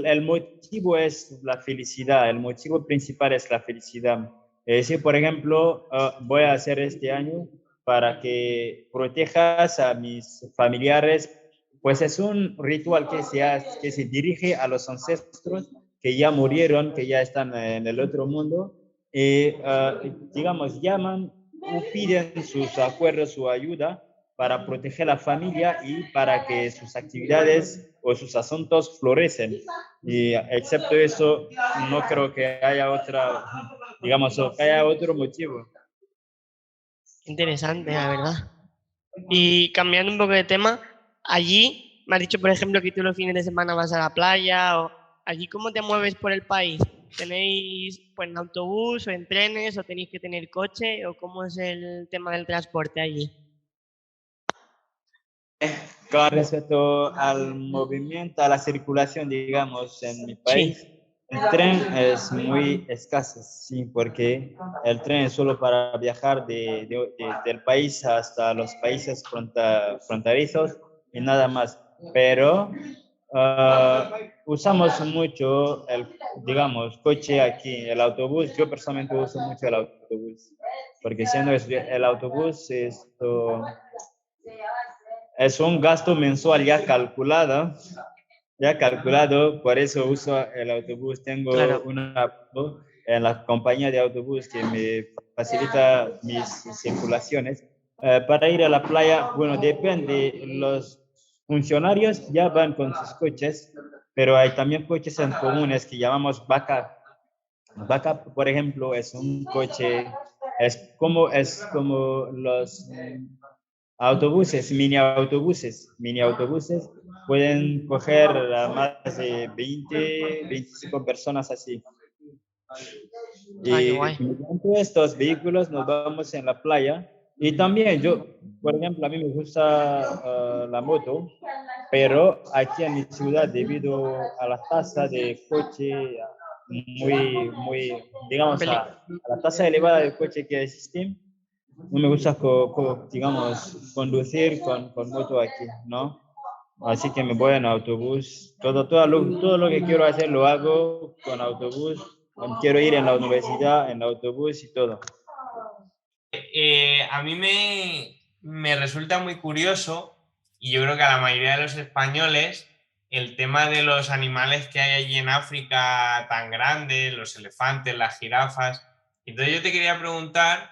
el motivo es la felicidad, el motivo principal es la felicidad. Si, por ejemplo, voy a hacer este año para que protejas a mis familiares, pues es un ritual que se dirige a los ancestros que ya murieron, que ya están en el otro mundo, y digamos, llaman o piden sus acuerdos, su ayuda para proteger a la familia y para que sus actividades o sus asuntos florecen. Y excepto eso, no creo que haya otra, digamos, o que haya otro motivo. Interesante, la verdad. Y cambiando un poco de tema, allí me has dicho, por ejemplo, que tú los fines de semana vas a la playa. O ¿allí cómo te mueves por el país? ¿Tenéis pues en autobús o en trenes o tenéis que tener coche? ¿O cómo es el tema del transporte allí? Con respecto al movimiento, a la circulación, digamos, en mi Sí, país, el tren es muy escaso, sí, porque el tren es solo para viajar del país hasta los países fronterizos y nada más. Pero usamos mucho digamos, coche aquí, el autobús. Yo personalmente uso mucho el autobús, porque siendo el autobús, esto es un gasto mensual ya calculado, por eso uso el autobús. Tengo claro. una en la compañía de autobús que me facilita mis circulaciones. Para ir a la playa, bueno, depende, los funcionarios ya van con sus coches, pero hay también coches en comunes que llamamos vaca. Vaca, por ejemplo, es un coche, es como los autobuses, mini autobuses, pueden coger a más de 20, 25 personas así. Ah, qué Y guay. mediante estos vehículos nos vamos en la playa. Y también yo, por ejemplo, a mí me gusta la moto, pero aquí en mi ciudad, debido a la tasa de coche muy, digamos, Peli- a la tasa elevada de coche que existe, no me gusta, digamos, conducir con moto aquí, ¿no? Así que me voy en autobús. Todo lo que quiero hacer lo hago con autobús. Quiero ir en la universidad, en autobús y todo. A mí me resulta muy curioso, y yo creo que a la mayoría de los españoles, el tema de los animales que hay allí en África tan grandes, los elefantes, las jirafas. Entonces yo te quería preguntar,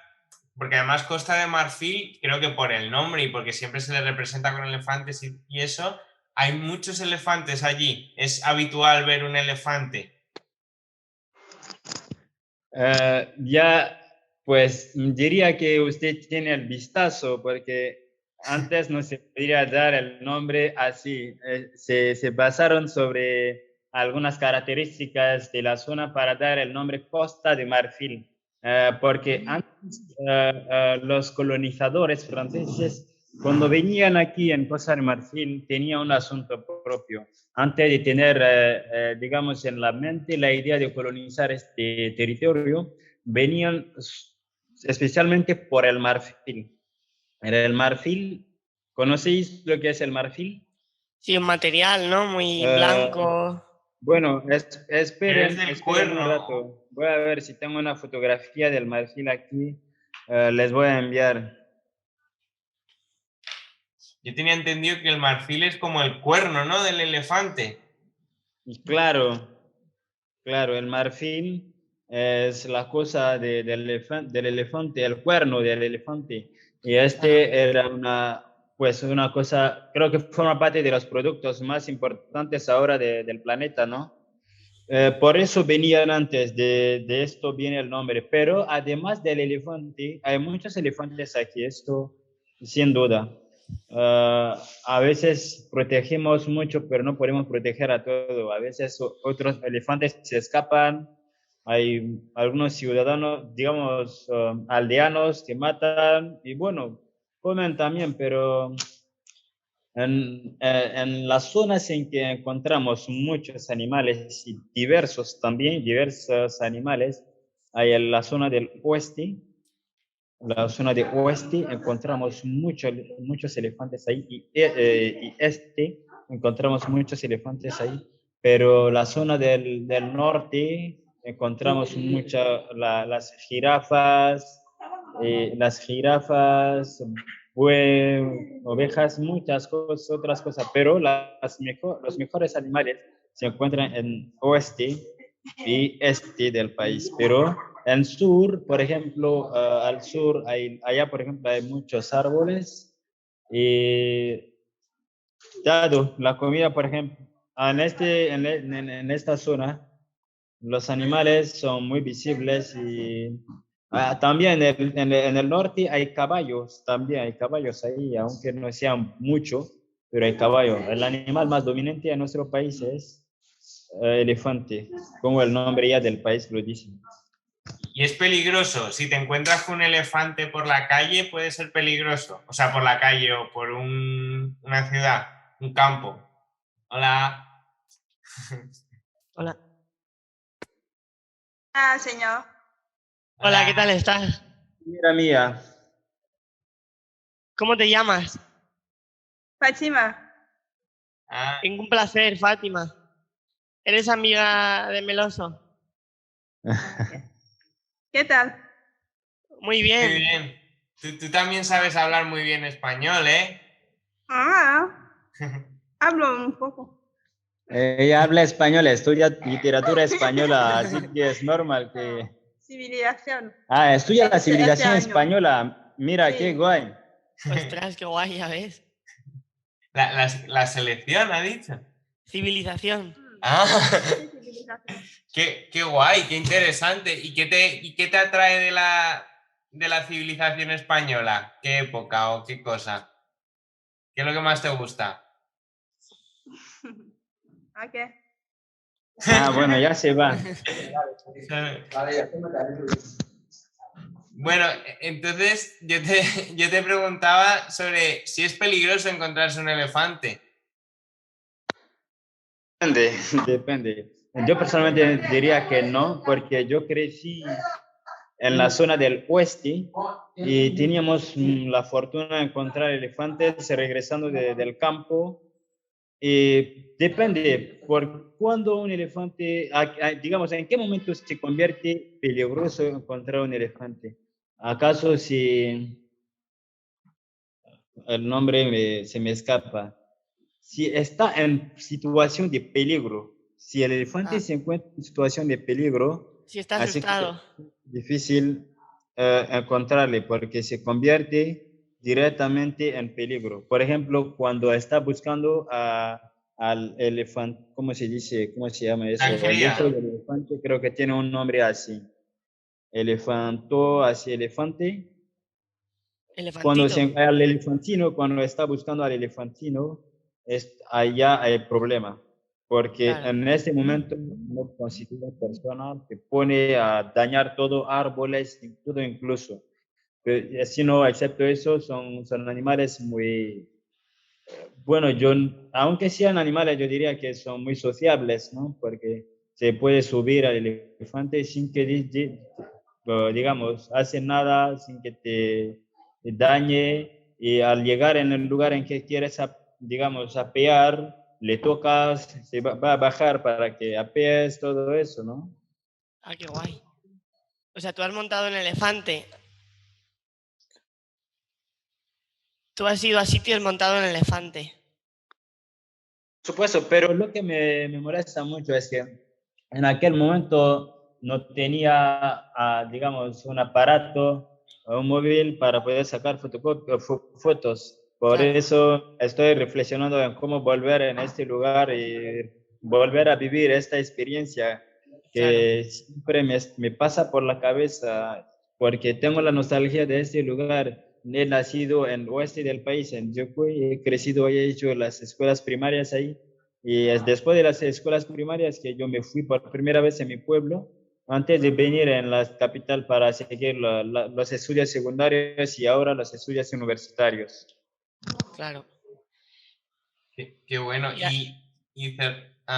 porque además Costa de Marfil, creo que por el nombre y porque siempre se le representa con elefantes y eso, hay muchos elefantes allí. ¿Es habitual ver un elefante? Ya, pues diría que usted tiene el vistazo, porque antes no se podría dar el nombre así. Se basaron sobre algunas características de la zona para dar el nombre Costa de Marfil, porque antes los colonizadores franceses, cuando venían aquí en Costa de Marfil, tenían un asunto propio antes de tener, digamos, en la mente la idea de colonizar este territorio, venían especialmente por el marfil. El marfil, ¿conocéis lo que es el marfil? Sí, un material, ¿no? Muy Eh, blanco. bueno, Pero es del esperen un cuerno. rato. Voy a ver si tengo una fotografía del marfil aquí. Les voy a enviar. Yo tenía entendido que el marfil es como el cuerno, ¿no? Del elefante. Y claro, el marfil es la cosa del elefante, el cuerno del elefante. Y Claro. este era pues una cosa, creo que forma parte de los productos más importantes ahora del planeta, ¿no? Por eso venían antes, de esto viene el nombre. Pero además del elefante, hay muchos elefantes aquí, esto sin duda. A veces protegemos mucho, pero no podemos proteger a todo. A veces otros elefantes se escapan. Hay algunos ciudadanos, digamos, aldeanos que matan y bueno, comen también, pero en las zonas en que encontramos muchos animales y diversos animales, hay en la zona del oeste, la zona de oeste encontramos muchos elefantes ahí y este encontramos muchos elefantes ahí, pero la zona del norte encontramos las jirafas, ovejas, muchas cosas, otras cosas, pero los mejores animales se encuentran en oeste y este del país, pero en sur, por ejemplo, al sur, allá, por ejemplo, hay muchos árboles y dado la comida, por ejemplo, en esta zona, los animales son muy visibles y también en el norte hay caballos, también hay caballos ahí, aunque no sean mucho, pero el caballo. El animal más dominante en nuestro país es elefante, como el nombre ya del país lo dice. Y es peligroso. Si te encuentras con un elefante por la calle, puede ser peligroso. O sea, por la calle o por una ciudad, un campo. Hola. Hola. Ah, señor. Hola, ¿qué tal estás? Mira, mía, ¿Cómo te llamas? Fátima. Ah, Un placer, Fátima. ¿Eres amiga de Meloso? ¿Qué tal? Muy muy bien. bien. Tú también sabes hablar muy bien español, ¿eh? Ah, hablo un poco. ella habla español, estudia literatura española, así que es normal que... Civilización. Ah, estudia la Este civilización año. española. Mira, qué Sí. guay. Ostras, qué guay, ya ves. La selección, ha dicho. Civilización. Ah, Sí, civilización. qué guay, qué interesante. ¿Y qué te atrae de la civilización española? ¿Qué época o qué cosa? ¿Qué es lo que más te gusta? Ok. Ah, bueno, ya se va. Bueno, entonces yo te preguntaba sobre si es peligroso encontrarse un elefante. Depende, depende. Yo personalmente diría que no, porque yo crecí en la zona del oeste y teníamos la fortuna de encontrar elefantes regresando del campo. Depende por cuándo un elefante, digamos, en qué momento se convierte peligroso encontrar un elefante. ¿Acaso si el nombre se me escapa? Si está en situación de peligro, si el elefante Ah, se encuentra en situación de peligro, si está así que asustado. es difícil encontrarle porque se convierte directamente en peligro. Por ejemplo, cuando está buscando al elefante, ¿cómo se dice? ¿Cómo se llama eso? La El hijo cría. del elefante creo que tiene un nombre así. Elefanto, así elefante. Cuando Elefantito. al elefantino, cuando está buscando al elefantino, allá hay problema, porque Claro. en este momento no considera persona que pone a dañar todo, árboles, y todo incluso. Pero, si no, excepto eso, son animales muy, bueno, aunque sean animales, yo diría que son muy sociables, ¿no? Porque se puede subir al elefante sin que, digamos, hace nada, sin que te dañe, y al llegar en el lugar en que quieres, digamos, apear, le tocas, se va a bajar para que apees, todo eso, ¿no? Ah, qué guay. O sea, tú has montado un elefante. Tú has ido a sitios montado en elefante. Por supuesto, pero lo que me molesta mucho es que en aquel momento no tenía, digamos, un aparato o un móvil para poder sacar fotos. Por Claro, eso estoy reflexionando en cómo volver en este lugar y volver a vivir esta experiencia claro. que siempre me pasa por la cabeza, porque tengo la nostalgia de este lugar. He nacido en el oeste del país, en Yokoi, he crecido y he hecho las escuelas primarias ahí. Y es después de las escuelas primarias que yo me fui por primera vez en mi pueblo, antes de venir en la capital para seguir los estudios secundarios y ahora los estudios universitarios. Claro. Qué bueno. Ya.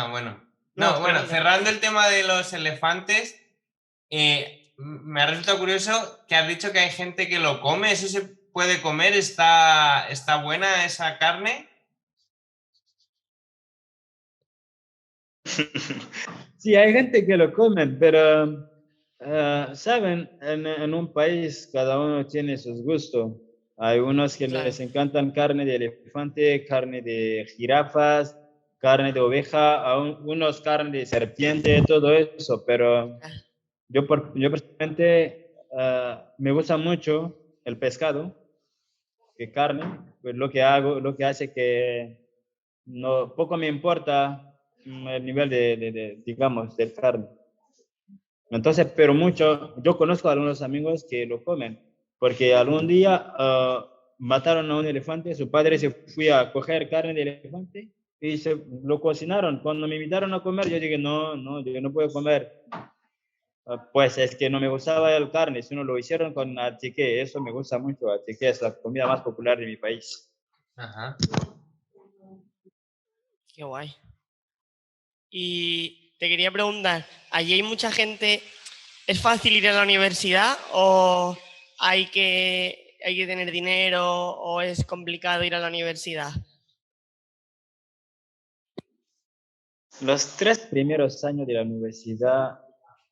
Bueno. No, No, bueno, pregunta. cerrando el tema de los elefantes, me ha resultado curioso que has dicho que hay gente que lo come. ¿Eso se puede comer? ¿Está buena esa carne? Sí, hay gente que lo comen, pero, saben, en un país cada uno tiene sus gustos. Hay unos que Claro. les encantan carne de elefante, carne de jirafas, carne de oveja, a unos carne de serpiente, todo eso, pero Ah, yo personalmente me gusta mucho el pescado que carne, pues lo que hace que no, poco me importa el nivel digamos, del carne. Entonces, pero mucho, yo conozco a algunos amigos que lo comen, porque algún día mataron a un elefante, su padre se fue a coger carne del elefante y lo cocinaron. Cuando me invitaron a comer, yo dije, no, no, yo no puedo comer. Pues es que no me gustaba el carne, sino lo hicieron con achique, eso me gusta mucho, achique es la comida más popular de mi país. Ajá. Qué guay. Y te quería preguntar, ¿allí hay mucha gente? ¿Es fácil ir a la universidad o hay que tener dinero o es complicado ir a la universidad? Los 3 primeros años de la universidad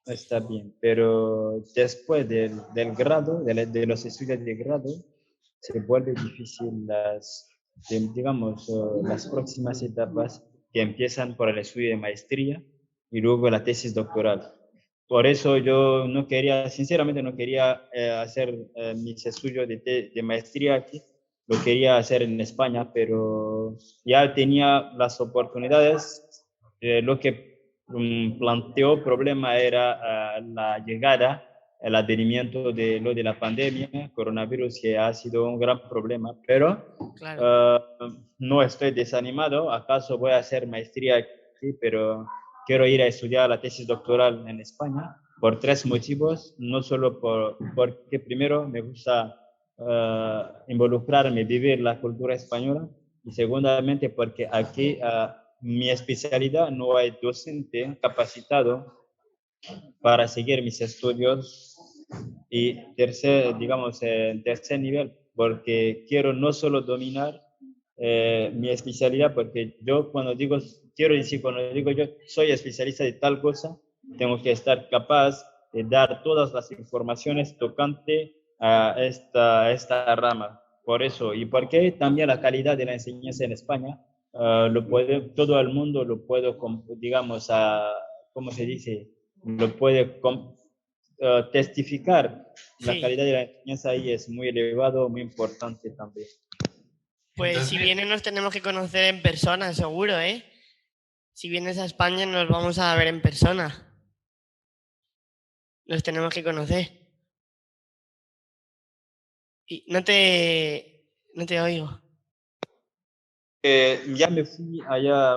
está bien, pero después del grado, los estudios de grado, se vuelve difícil digamos, las próximas etapas que empiezan por el estudio de maestría y luego la tesis doctoral. Por eso yo no quería, sinceramente no quería hacer mis estudios de maestría aquí, lo quería hacer en España, pero ya tenía las oportunidades. Lo que planteó problema era la llegada, el advenimiento de lo de la pandemia, coronavirus, que ha sido un gran problema, pero Claro. no estoy desanimado. Acaso voy a hacer maestría aquí, pero quiero ir a estudiar la tesis doctoral en España por 3 motivos. No solo porque primero me gusta involucrarme, vivir la cultura española, y segundamente porque aquí mi especialidad no hay docente capacitado para seguir mis estudios. Y digamos, en tercer nivel, porque quiero no solo dominar mi especialidad, porque yo quiero decir, cuando digo yo soy especialista de tal cosa, tengo que estar capaz de dar todas las informaciones tocante a esta rama. Por eso, y porque también la calidad de la enseñanza en España, todo el mundo lo puede, digamos, ¿cómo se dice? Lo puede testificar. La Sí. calidad de la enseñanza ahí es muy elevado, muy importante también. Pues si Entonces, vienes nos tenemos que conocer en persona, seguro, ¿eh? Si vienes a España nos vamos a ver en persona. Nos tenemos que conocer. Y no te oigo. Ya me fui allá,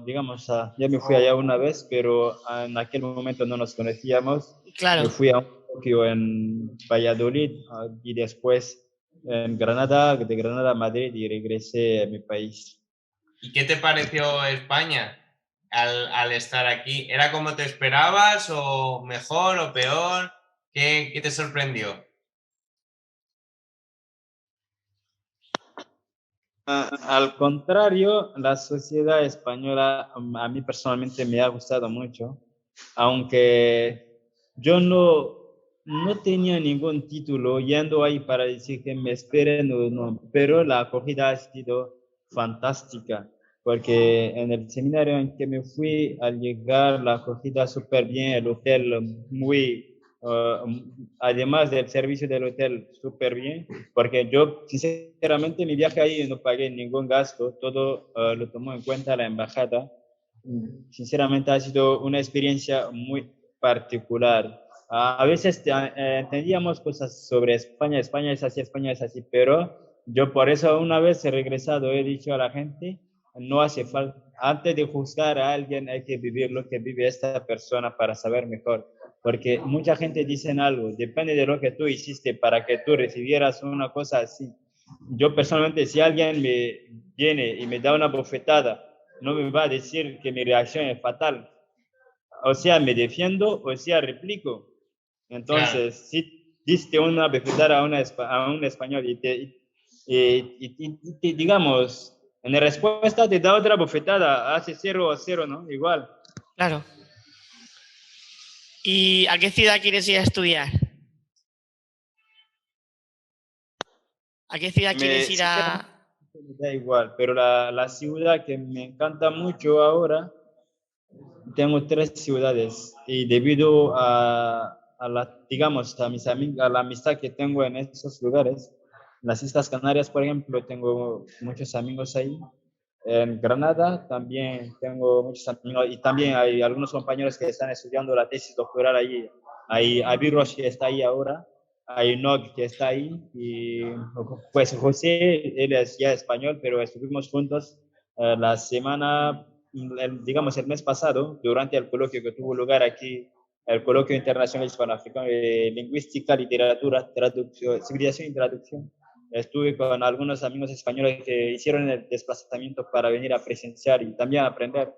digamos, ya me fui allá una vez, pero en aquel momento no nos conocíamos. Claro. Me fui a un Tokio en Valladolid y después en Granada, de Granada a Madrid, y regresé a mi país. ¿y qué te pareció España al estar aquí? ¿Era como te esperabas o mejor o peor? ¿Qué te sorprendió? Al contrario, la sociedad española a mí personalmente me ha gustado mucho, aunque yo no tenía ningún título yendo ahí para decir que me esperen o no, pero la acogida ha sido fantástica, porque en el seminario en que me fui, al llegar la acogida súper bien, el hotel además del servicio del hotel súper bien, porque yo sinceramente mi viaje ahí no pagué ningún gasto, todo lo tomó en cuenta la embajada. Sinceramente ha sido una experiencia muy particular. A veces entendíamos cosas sobre España, España es así, pero yo por eso una vez he regresado, he dicho a la gente, no hace falta, antes de juzgar a alguien hay que vivir lo que vive esta persona para saber mejor, porque mucha gente dice algo, depende de lo que tú hiciste para que tú recibieras una cosa así. Yo personalmente, si alguien me viene y me da una bofetada, no me va a decir que mi reacción es fatal. O sea, me defiendo o sea, replico. Claro, Entonces, si diste una bofetada a un español y digamos, en respuesta te da otra bofetada, hace 0-0, ¿no? Igual. Claro. ¿Y a qué ciudad quieres ir a estudiar? ¿A qué ciudad quieres ir a...? Me da igual, pero la ciudad que me encanta mucho ahora, tengo 3 ciudades y debido digamos, a la amistad que tengo en esos lugares, las Islas Canarias, por ejemplo, tengo muchos amigos ahí. En Granada también tengo muchos amigos y también hay algunos compañeros que están estudiando la tesis doctoral ahí. Hay Abiy Roche que está ahí ahora. a Enoch que está ahí, y pues José, él es ya español, pero estuvimos juntos la semana, digamos el mes pasado, durante el coloquio que tuvo lugar aquí, el coloquio internacional hispanoafricano de lingüística, literatura, traducción, civilización y traducción. Estuve con algunos amigos españoles que hicieron el desplazamiento para venir a presenciar y también aprender.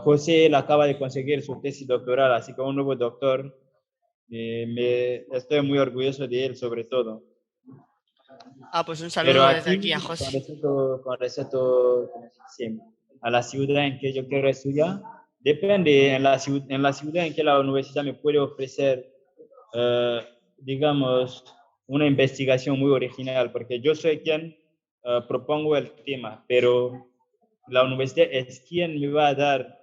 José él acaba de conseguir su tesis doctoral, así que un nuevo doctor. Estoy muy orgulloso de él, sobre todo. Ah, pues un Pero saludo desde aquí a aquí, José. con respecto ¿cómo se dice? A la ciudad en que yo quiero estudiar, depende en la ciudad en que la universidad me puede ofrecer, eh, digamos, una investigación muy original, porque yo soy quien propongo el tema, pero la universidad es quien me va a dar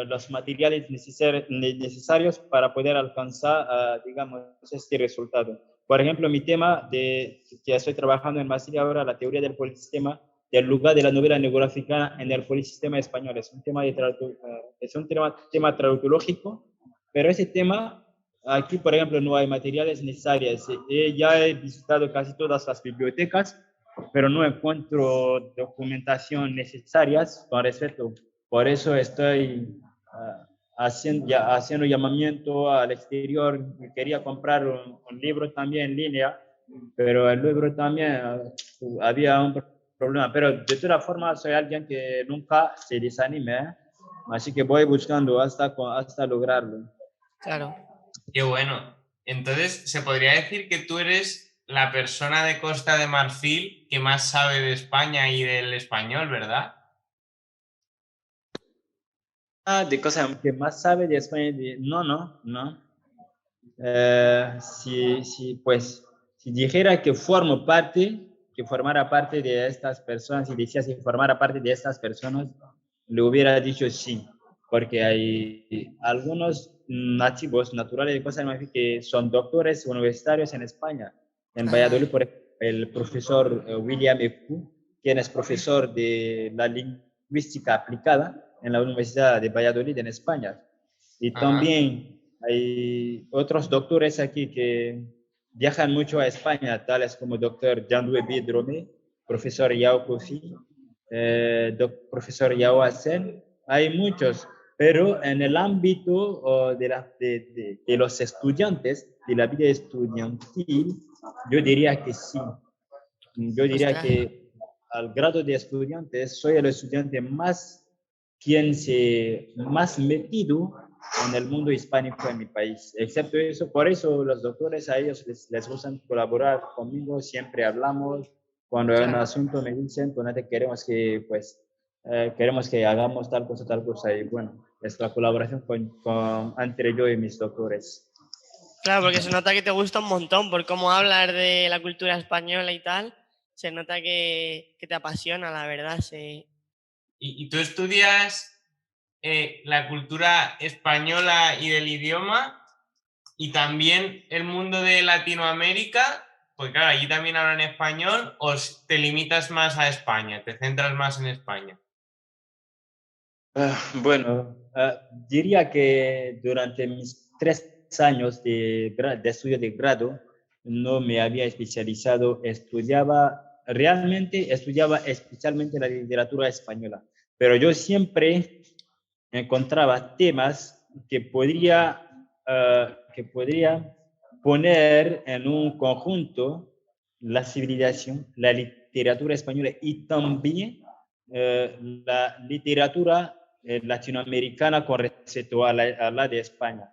los materiales necesarios para poder alcanzar, digamos, este resultado. Por ejemplo, mi tema que estoy trabajando en maestría ahora, la teoría del polisistema, del lugar de la novela neográfica en el polisistema español. Es un tema, es un tema traductológico, pero ese tema, aquí, por ejemplo, no hay materiales necesarios. Ya he visitado casi todas las bibliotecas, pero no encuentro documentación necesaria con respecto. Por eso estoy haciendo llamamiento al exterior. Quería comprar un libro también en línea, pero el libro también había un problema. Pero de todas formas soy alguien que nunca se desanime, ¿eh? Así que voy buscando hasta lograrlo. Claro. Qué bueno. Entonces, se podría decir que tú eres la persona de Costa de Marfil que más sabe de España y del español, ¿verdad? De cosas que más sabe de España, no. Pues, si dijera que que formara parte de estas personas, si decía si formara parte de estas personas, le hubiera dicho sí, porque hay algunos nativos naturales de Costa de Marfil que son doctores universitarios en España. En Valladolid, por ejemplo, el profesor William Efu, quien es profesor de la lingüística aplicada en la Universidad de Valladolid en España. Y Ajá. también hay otros doctores aquí que viajan mucho a España, tales como doctor Jean-Louis Bidromé, profesor Yao Kofi, profesor Yao Asen. Hay muchos, pero en el ámbito de los estudiantes, de la vida estudiantil, yo diría que sí. Yo diría Ostras. que al grado de estudiantes, soy el estudiante más metido en el mundo hispánico en mi país. Excepto eso, por eso los doctores a ellos les gustan colaborar conmigo, siempre hablamos. Cuando hay un Claro. asunto me dicen, pues queremos que hagamos tal cosa. Y bueno, es la colaboración entre yo y mis doctores. Claro, porque se nota que te gusta un montón por cómo hablas de la cultura española y tal. Se nota que te apasiona, la verdad. ¿Y tú estudias la cultura española y del idioma y también el mundo de Latinoamérica? Pues claro, allí también hablan español, o te limitas más a España, te centras más en España. Bueno, diría que durante mis 3 años de estudio de grado no me había especializado, realmente estudiaba especialmente la literatura española, pero yo siempre encontraba temas que podría poner en un conjunto la civilización, la literatura española y también la literatura latinoamericana con respecto a la de España.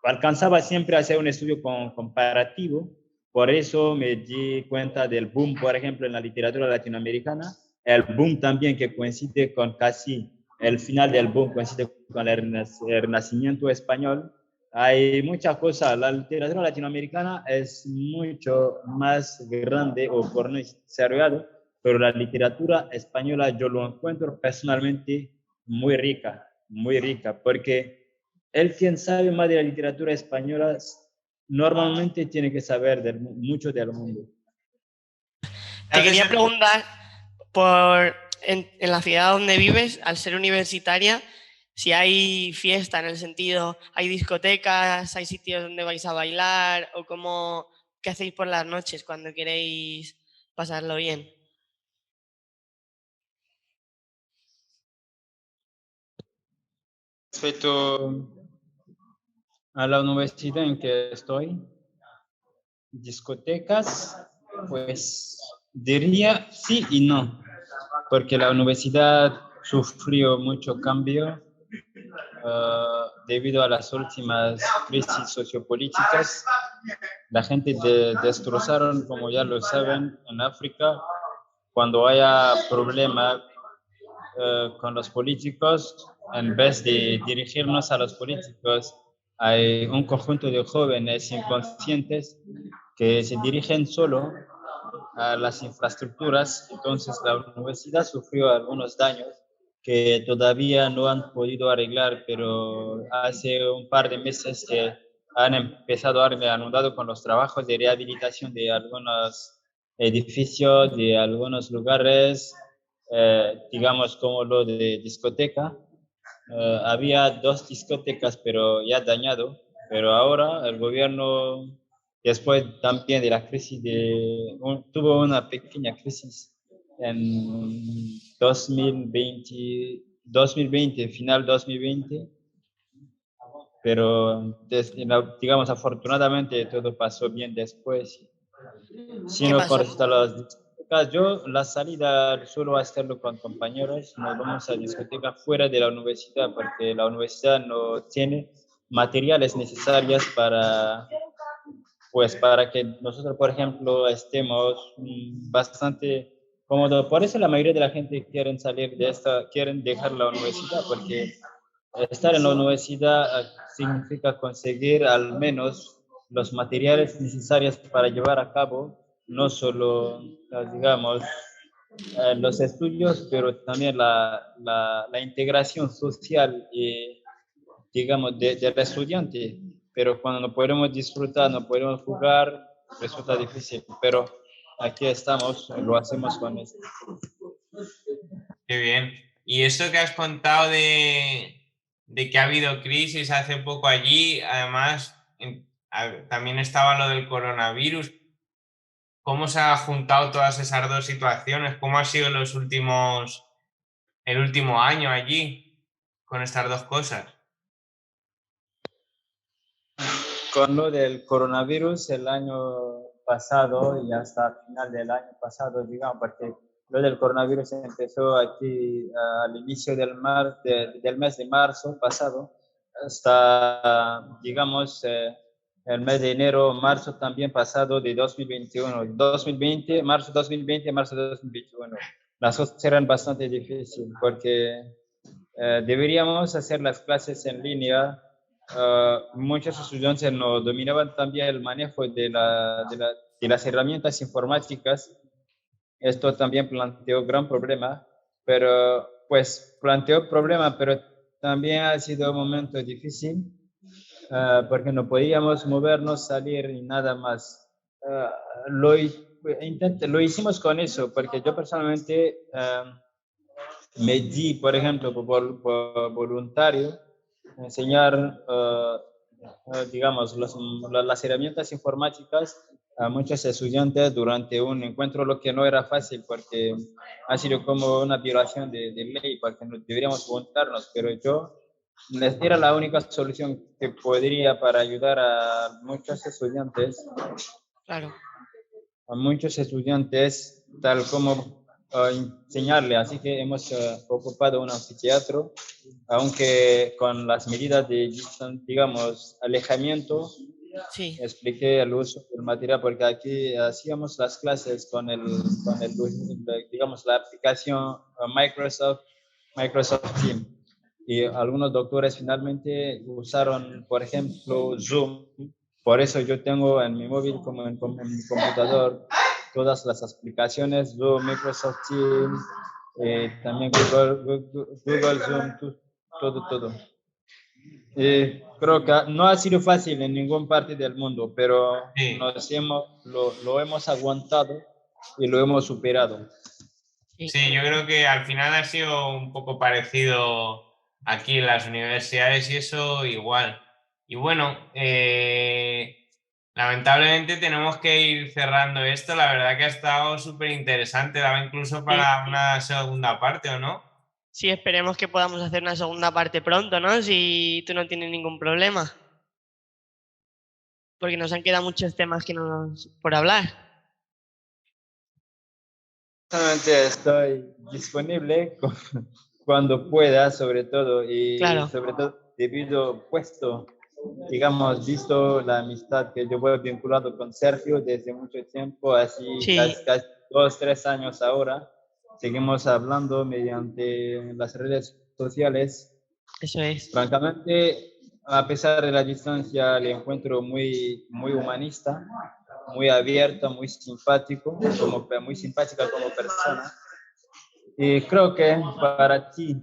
Alcanzaba siempre a hacer un estudio comparativo, por eso me di cuenta del boom, por ejemplo, en la literatura latinoamericana, el boom también que coincide con casi el final del boom, coincide con el Renacimiento español. Hay muchas cosas. La literatura latinoamericana es mucho más grande o por no desarrollado, pero la literatura española yo lo encuentro personalmente muy rica, porque el quien sabe más de la literatura española normalmente tiene que saber mucho del mundo. Te quería preguntar, en la ciudad donde vives, al ser universitaria, si hay fiesta en el sentido, hay discotecas, hay sitios donde vais a bailar o cómo, qué hacéis por las noches cuando queréis pasarlo bien. Respecto a la universidad en que estoy, discotecas, pues diría sí y no, porque la universidad sufrió mucho cambio debido a las últimas crisis sociopolíticas. La gente destrozaron, como ya lo saben, en África, cuando haya problema con los políticos, en vez de dirigirnos a los políticos, hay un conjunto de jóvenes inconscientes que se dirigen solo a las infraestructuras. Entonces la universidad sufrió algunos daños que todavía no han podido arreglar, pero hace un par de meses que han empezado a reanudar con los trabajos de rehabilitación de algunos edificios, de algunos lugares, digamos como lo de discoteca. Había 2 discotecas, pero ya dañado, pero ahora el gobierno, después también de la crisis, tuvo una pequeña crisis en 2020, final 2020, pero digamos, afortunadamente todo pasó bien después. Si ¿Qué no pasó? corresponde a las discotecas, yo la salida suelo hacerlo con compañeros, nos vamos a discoteca fuera de la universidad porque la universidad no tiene materiales necesarios para que nosotros, por ejemplo, estemos bastante cómodos. Por eso la mayoría de la gente quieren dejar la universidad, porque estar en la universidad significa conseguir al menos los materiales necesarios para llevar a cabo no solo, digamos, los estudios, pero también la integración social, digamos, del estudiante. Pero cuando no podemos disfrutar, no podemos jugar, resulta difícil. Pero aquí estamos, lo hacemos con esto. Qué bien. Y esto que has contado de que ha habido crisis hace poco allí, además también estaba lo del coronavirus. ¿Cómo se han juntado todas esas dos situaciones? ¿Cómo ha sido el último año allí con estas dos cosas? Con lo del coronavirus el año pasado y hasta final del año pasado, digamos, porque lo del coronavirus empezó aquí al inicio del mes de marzo pasado, hasta, digamos, el mes de enero, marzo también pasado de 2021, 2020, marzo 2020, marzo 2021. Las cosas eran bastante difíciles porque deberíamos hacer las clases en línea. Muchos estudiantes no dominaban también el manejo de las herramientas informáticas. Esto también planteó gran problema, pero pues planteó problema, pero también ha sido un momento difícil porque no podíamos movernos, salir y nada más. Lo hicimos con eso, porque yo personalmente me di, por ejemplo, por voluntario, enseñar, digamos, las herramientas informáticas a muchos estudiantes durante un encuentro, lo que no era fácil porque ha sido como una violación de ley, porque no deberíamos voluntarnos, pero yo era la única solución que podría para ayudar a muchos estudiantes, Claro. tal como enseñarle. Así que hemos ocupado un anfiteatro, aunque con las medidas de, digamos, alejamiento. Sí. Expliqué el uso del material porque aquí hacíamos las clases con digamos, la aplicación Microsoft Teams. Y algunos doctores finalmente usaron, por ejemplo, Zoom. Por eso yo tengo en mi móvil como en mi computador todas las aplicaciones, Zoom, Microsoft Teams, también Google Zoom, todo. Creo que no ha sido fácil en ninguna parte del mundo, pero Sí. lo hemos aguantado y lo hemos superado. Sí, yo creo que al final ha sido un poco parecido aquí en las universidades y eso igual. Y bueno, lamentablemente tenemos que ir cerrando esto. La verdad que ha estado súper interesante, daba incluso para una segunda parte, ¿o no? Sí, esperemos que podamos hacer una segunda parte pronto, ¿no? Si tú no tienes ningún problema. Porque nos han quedado muchos temas por hablar. Solamente estoy disponible cuando pueda, sobre todo, y Claro. sobre todo debido puesto, digamos, visto la amistad que yo voy vinculado con Sergio desde mucho tiempo, así Sí, casi 2, 3 años ahora, seguimos hablando mediante las redes sociales. eso es. Francamente, a pesar de la distancia, le encuentro muy humanista, muy abierta, muy simpático, muy simpática como persona. Y creo que para ti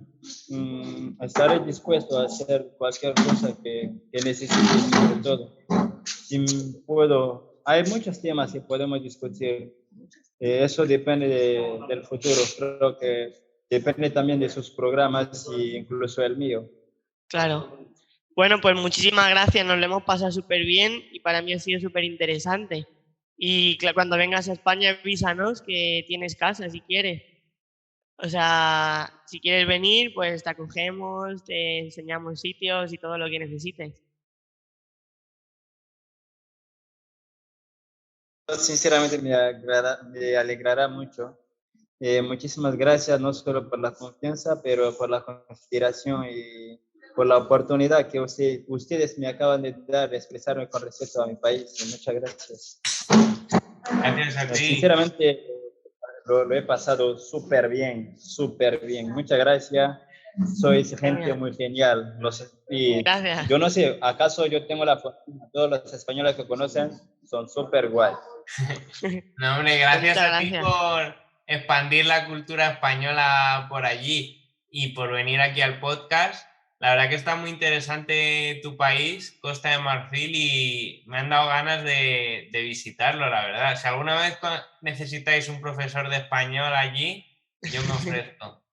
estaré dispuesto a hacer cualquier cosa que necesites, sobre todo. Si puedo, hay muchos temas que podemos discutir. Eso depende del futuro. Creo que depende también de sus programas e incluso el mío. Claro. Bueno, pues muchísimas gracias, nos lo hemos pasado súper bien y para mí ha sido súper interesante. Y cuando vengas a España, avísanos que tienes casa si quieres. O sea, si quieres venir, pues te acogemos, te enseñamos sitios y todo lo que necesites. Sinceramente me alegrará mucho. Muchísimas gracias, no solo por la confianza, pero por la consideración y por la oportunidad que ustedes me acaban de dar de expresarme con respecto a mi país. Muchas gracias. Gracias a ti. Sinceramente, lo he pasado súper bien, súper bien. Muchas gracias. Sois gente muy genial. Y Gracias. yo no sé, ¿acaso yo tengo la fortuna? Todos los españoles que conocen son súper guay. No, hombre, gracias Muchas a ti gracias. por expandir la cultura española por allí y por venir aquí al podcast. La verdad que está muy interesante tu país, Costa de Marfil, y me han dado ganas de visitarlo, la verdad. Si alguna vez necesitáis un profesor de español allí, yo me ofrezco.